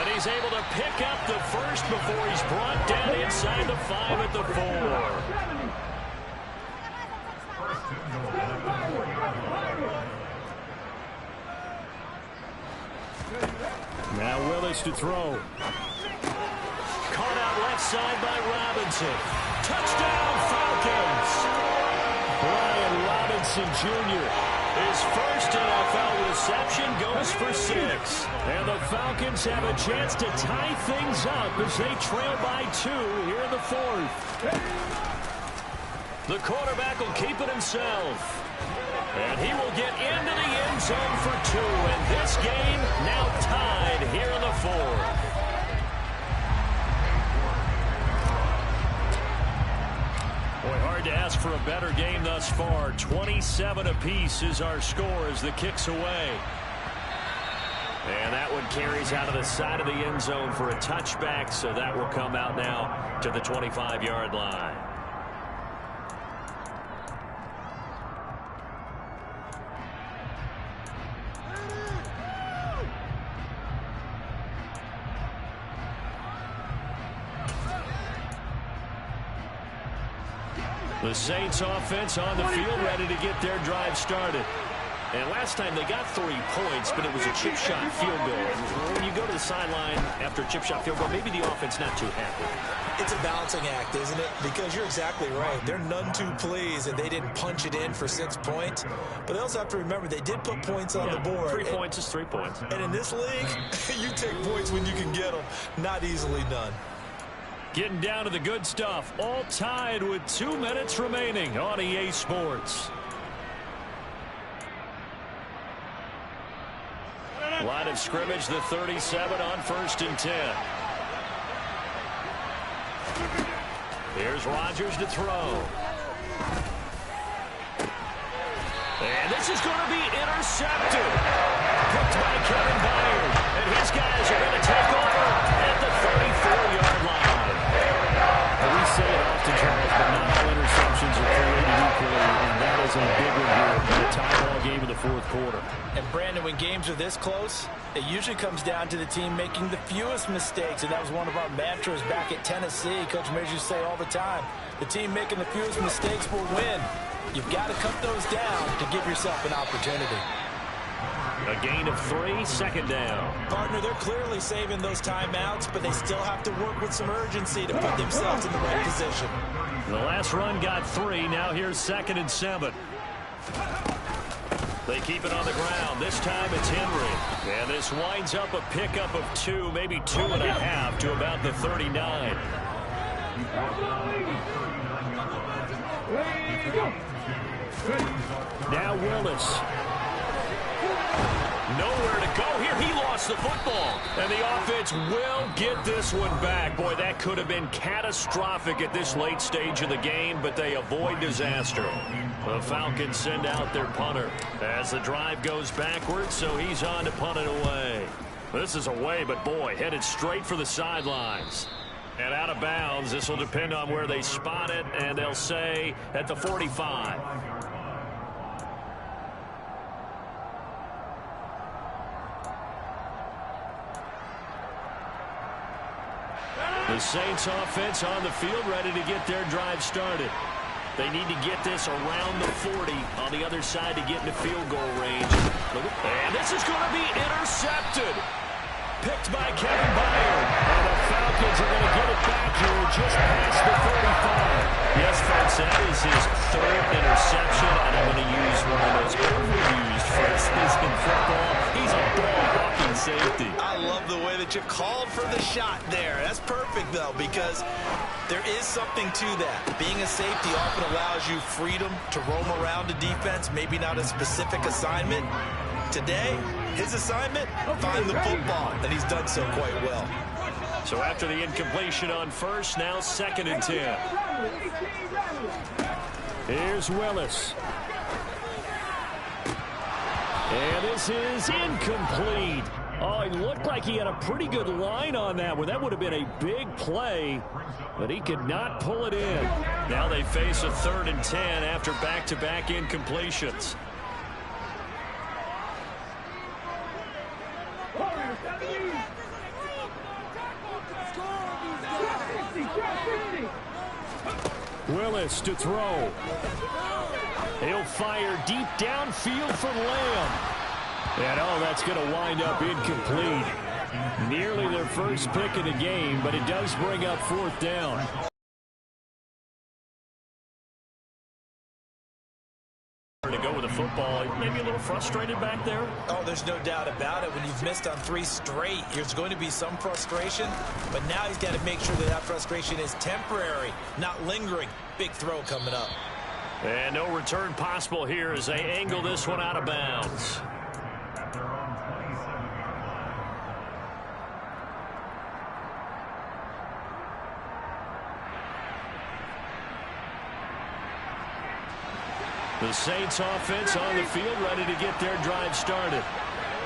A: And he's able to pick up the first before he's brought down inside the 5 at the 4.
E: Now Willis to throw.
A: Caught out left side by Robinson. Touchdown, Falcons!
E: Brian Robinson Jr.
A: His first NFL reception goes for 6.
E: And the Falcons have a chance to tie things up as they trail by 2 here in the 4th.
A: The quarterback will keep it himself. And he will get into the end end zone for 2, and this game now tied here in the 4th. Boy, hard to ask for a better game thus far. 27 apiece is our score as the kick's away. And that one carries out of the side of the end zone for a touchback, so that will come out now to the 25-yard line. The Saints offense on the field, ready to get their drive started. And last time they got 3 points, but it was a chip shot field goal. And when you go to the sideline after a chip shot field goal, maybe the offense not too happy.
C: It's a balancing act, isn't it? Because you're exactly right. They're none too pleased, and they didn't punch it in for 6 points. But they also have to remember they did put points on the board.
A: 3 points is 3 points.
C: And in this league, you take points when you can get them, not easily done.
A: Getting down to the good stuff. All tied with 2 minutes remaining on EA Sports. Line of scrimmage, the 37 on 1st and 10. Here's Rodgers to throw. And this is going to be intercepted. Picked by Kevin Byard. And his guys are going to take over at the 34-yard line.
E: We say it often, Charles, but not all interceptions are created equally, and that is a big one here in the tie-ball game of the 4th quarter.
C: And, Brandon, when games are this close, it usually comes down to the team making the fewest mistakes, and that was one of our mantras back at Tennessee. Coach Mears used to say all the time, the team making the fewest mistakes will win. You've got to cut those down to give yourself an opportunity.
A: A gain of 3, 2nd down.
C: Partner, they're clearly saving those timeouts, but they still have to work with some urgency to put themselves in the right position.
A: The last run got 3. Now here's 2nd and 7. They keep it on the ground. This time it's Henry. And this winds up a pickup of 2, maybe 2.5 to about the 39. Now Willis. Nowhere to go here. He lost the football. And the offense will get this one back. Boy, that could have been catastrophic at this late stage of the game, but they avoid disaster. The Falcons send out their punter as the drive goes backwards, so he's on to punt it away. This is away, but boy, headed straight for the sidelines. And out of bounds. This will depend on where they spot it, and they'll say at the 45. The Saints offense on the field, ready to get their drive started. They need to get this around the 40 on the other side to get into field goal range. And this is going to be intercepted. Picked by Kevin Byard. And the Falcons are going to get it back here just past the 35. Yes, folks, that is his 3rd interception, and I'm going to use one of those overused phrases in football. He's a ball-hawking safety.
C: I love the way that you called for the shot there. That's perfect, though, because there is something to that. Being a safety often allows you freedom to roam around the defense, maybe not a specific assignment. Today, his assignment, find the football, and he's done so quite well.
A: So after the incompletion on 1st, now 2nd and 10.
E: Here's Willis. And this is incomplete. Oh, it looked like he had a pretty good line on that one. That would have been a big play, but he could not pull it in.
A: Now they face a 3rd and 10 after back-to-back incompletions.
E: Willis to throw.
A: He'll fire deep downfield for Lamb.
E: And oh, that's going to wind up incomplete. Nearly their first pick of the game, but it does bring up 4th down.
A: To go with the football, maybe a little frustrated back there.
C: Oh, there's no doubt about it. When you've missed on 3 straight, there's going to be some frustration, but now he's got to make sure that that frustration is temporary, not lingering. Big throw coming up.
A: And no return possible here as they angle this one out of bounds. The Saints offense on the field, ready to get their drive started.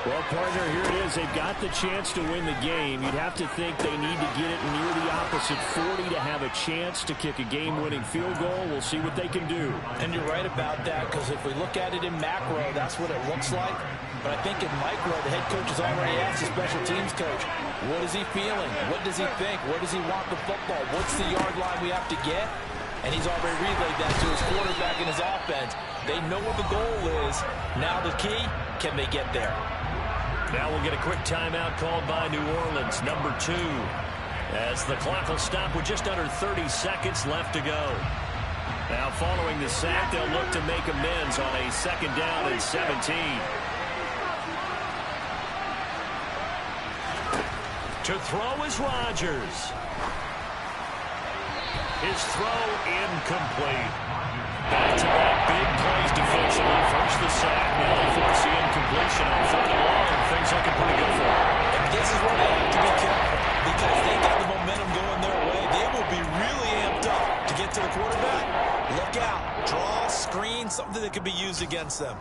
E: Well, partner, here it is. They've got the chance to win the game. You'd have to think they need to get it near the opposite 40 to have a chance to kick a game-winning field goal. We'll see what they can do.
C: And you're right about that, because if we look at it in macro, that's what it looks like. But I think in micro, the head coach has already asked the special teams coach, what is he feeling? What does he think? Where does he want the football? What's the yard line we have to get? And he's already relayed that to his quarterback in his offense. They know what the goal is. Now the key, can they get there?
A: Now we'll get a quick timeout called by New Orleans, number 2. As the clock will stop with just under 30 seconds left to go. Now following the sack, they'll look to make amends on a 2nd down and 17. To throw is Rodgers. His throw incomplete. Back-to-back big plays defensively. First the sack, now they force the incompletion on 3rd and long. Things looking pretty good for them.
C: And this is where they have to be careful, because they got the momentum going their way. They will be really amped up to get to the quarterback. Look out. Draw, screen, something that could be used against them.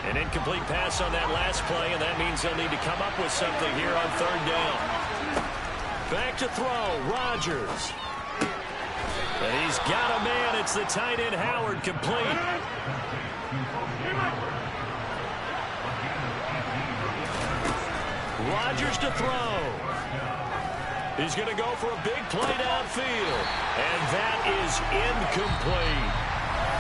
A: An incomplete pass on that last play, and that means they'll need to come up with something here on 3rd down. Back to throw, Rodgers. And he's got a man. It's the tight end, Howard, complete. Rodgers to throw. He's going to go for a big play downfield. And that is incomplete.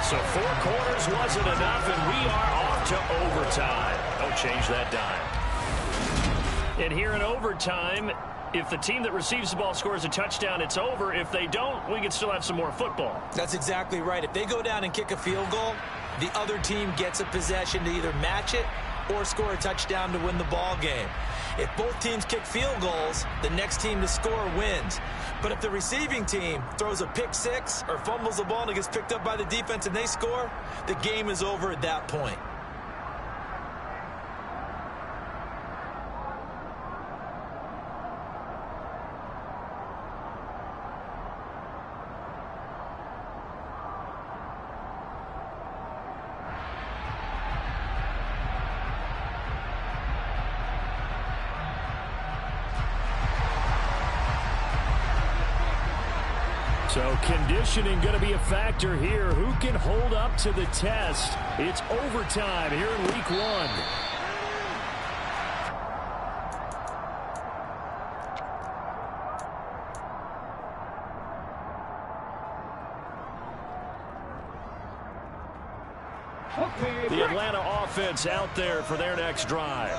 A: So 4 quarters wasn't enough, and we are off to overtime. Don't change that dime.
E: And here in overtime, if the team that receives the ball scores a touchdown, it's over. If they don't, we can still have some more football.
C: That's exactly right. If they go down and kick a field goal, the other team gets a possession to either match it or score a touchdown to win the ball game. If both teams kick field goals, the next team to score wins. But if the receiving team throws a pick 6 or fumbles the ball and it gets picked up by the defense and they score, the game is over at that point.
E: So conditioning going to be a factor here. Who can hold up to the test? It's overtime here in week 1. The Atlanta offense out there for their next drive.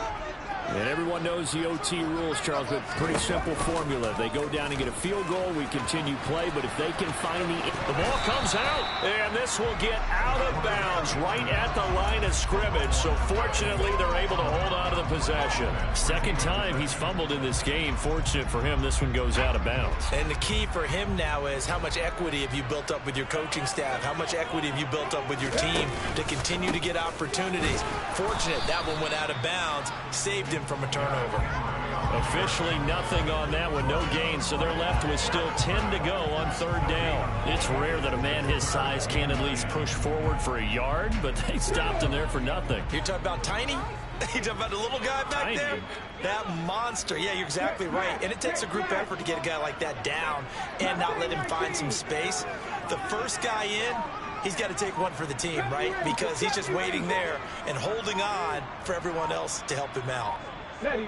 E: And everyone knows the OT rules, Charles, but pretty simple formula. They go down and get a field goal, we continue play, but if they can find the ball comes out, and this will get out of bounds right at the line of scrimmage. So fortunately, they're able to hold on to the possession. 2nd time he's fumbled in this game. Fortunate for him, this one goes out of bounds.
C: And the key for him now is how much equity have you built up with your coaching staff? How much equity have you built up with your team to continue to get opportunities? Fortunate that one went out of bounds, saved him from a turnover.
A: Officially nothing on that one, no gain, so they're left with still 10 to go on 3rd down. It's rare that a man his size can at least push forward for a yard, but they stopped him there for nothing.
C: You're talking about tiny? You're talking about the little guy back
A: Tiny.
C: there? That monster. Yeah, you're exactly right. And it takes a group effort to get a guy like that down and not let him find some space. The first guy in, he's got to take one for the team, right? Because he's just waiting there and holding on for everyone else to help him out.
D: Ready.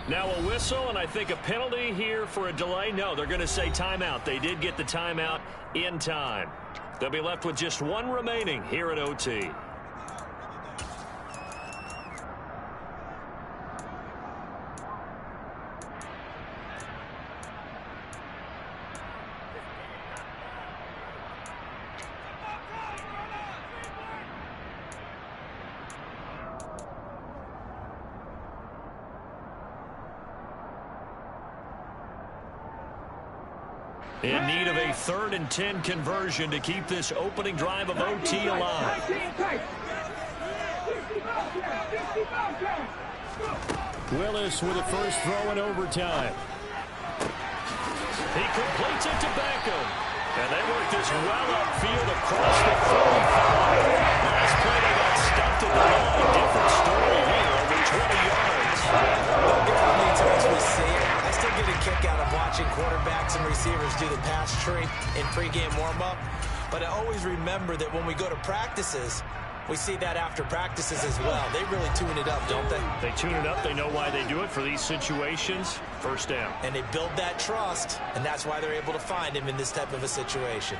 A: Now a whistle, and I think a penalty here for a delay. No, they're going to say timeout. They did get the timeout in time. They'll be left with just 1 remaining here at OT. In need of a 3rd and 10 conversion to keep this opening drive of OT alive. Willis with a first throw in overtime. He completes it to Beckham. And they work this well upfield across the 45. Last play they got stuffed at the line. Different story here, over 20 yards.
C: Don't care how many times we see it. I still get a kick out of watching quarterbacks and receivers do the pass tree in pregame warm-up. But I always remember that when we go to practices, we see that after practices as well. They really tune it up, don't they?
A: They tune it up. They know why they do it for these situations. First down.
C: And they build that trust, and that's why they're able to find him in this type of a situation.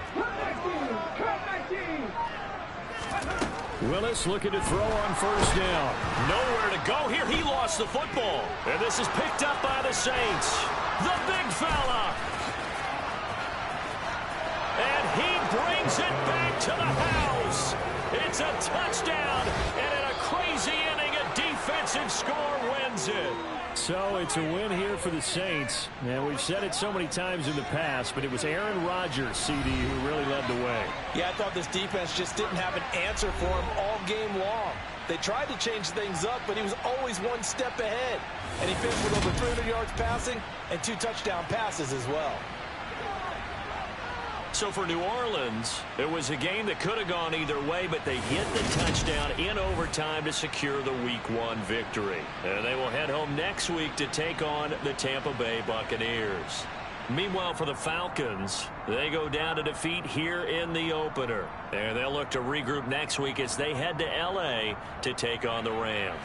E: Willis looking to throw on first down.
A: Nowhere to go here. He lost the football. And this is picked up by the Saints. The big fella. And he brings it back to the house. It's a touchdown, and in a crazy inning, a defensive score wins it.
E: So it's a win here for the Saints. And we've said it so many times in the past, but it was Aaron Rodgers, CD, who really led the way.
C: Yeah, I thought this defense just didn't have an answer for him all game long. They tried to change things up, but he was always one step ahead. And he finished with over 300 yards passing and 2 touchdown passes as well.
A: So for New Orleans, it was a game that could have gone either way, but they get the touchdown in overtime to secure the Week 1 victory. And they will head home next week to take on the Tampa Bay Buccaneers. Meanwhile, for the Falcons, they go down to defeat here in the opener. And they'll look to regroup next week as they head to L.A. to take on the Rams.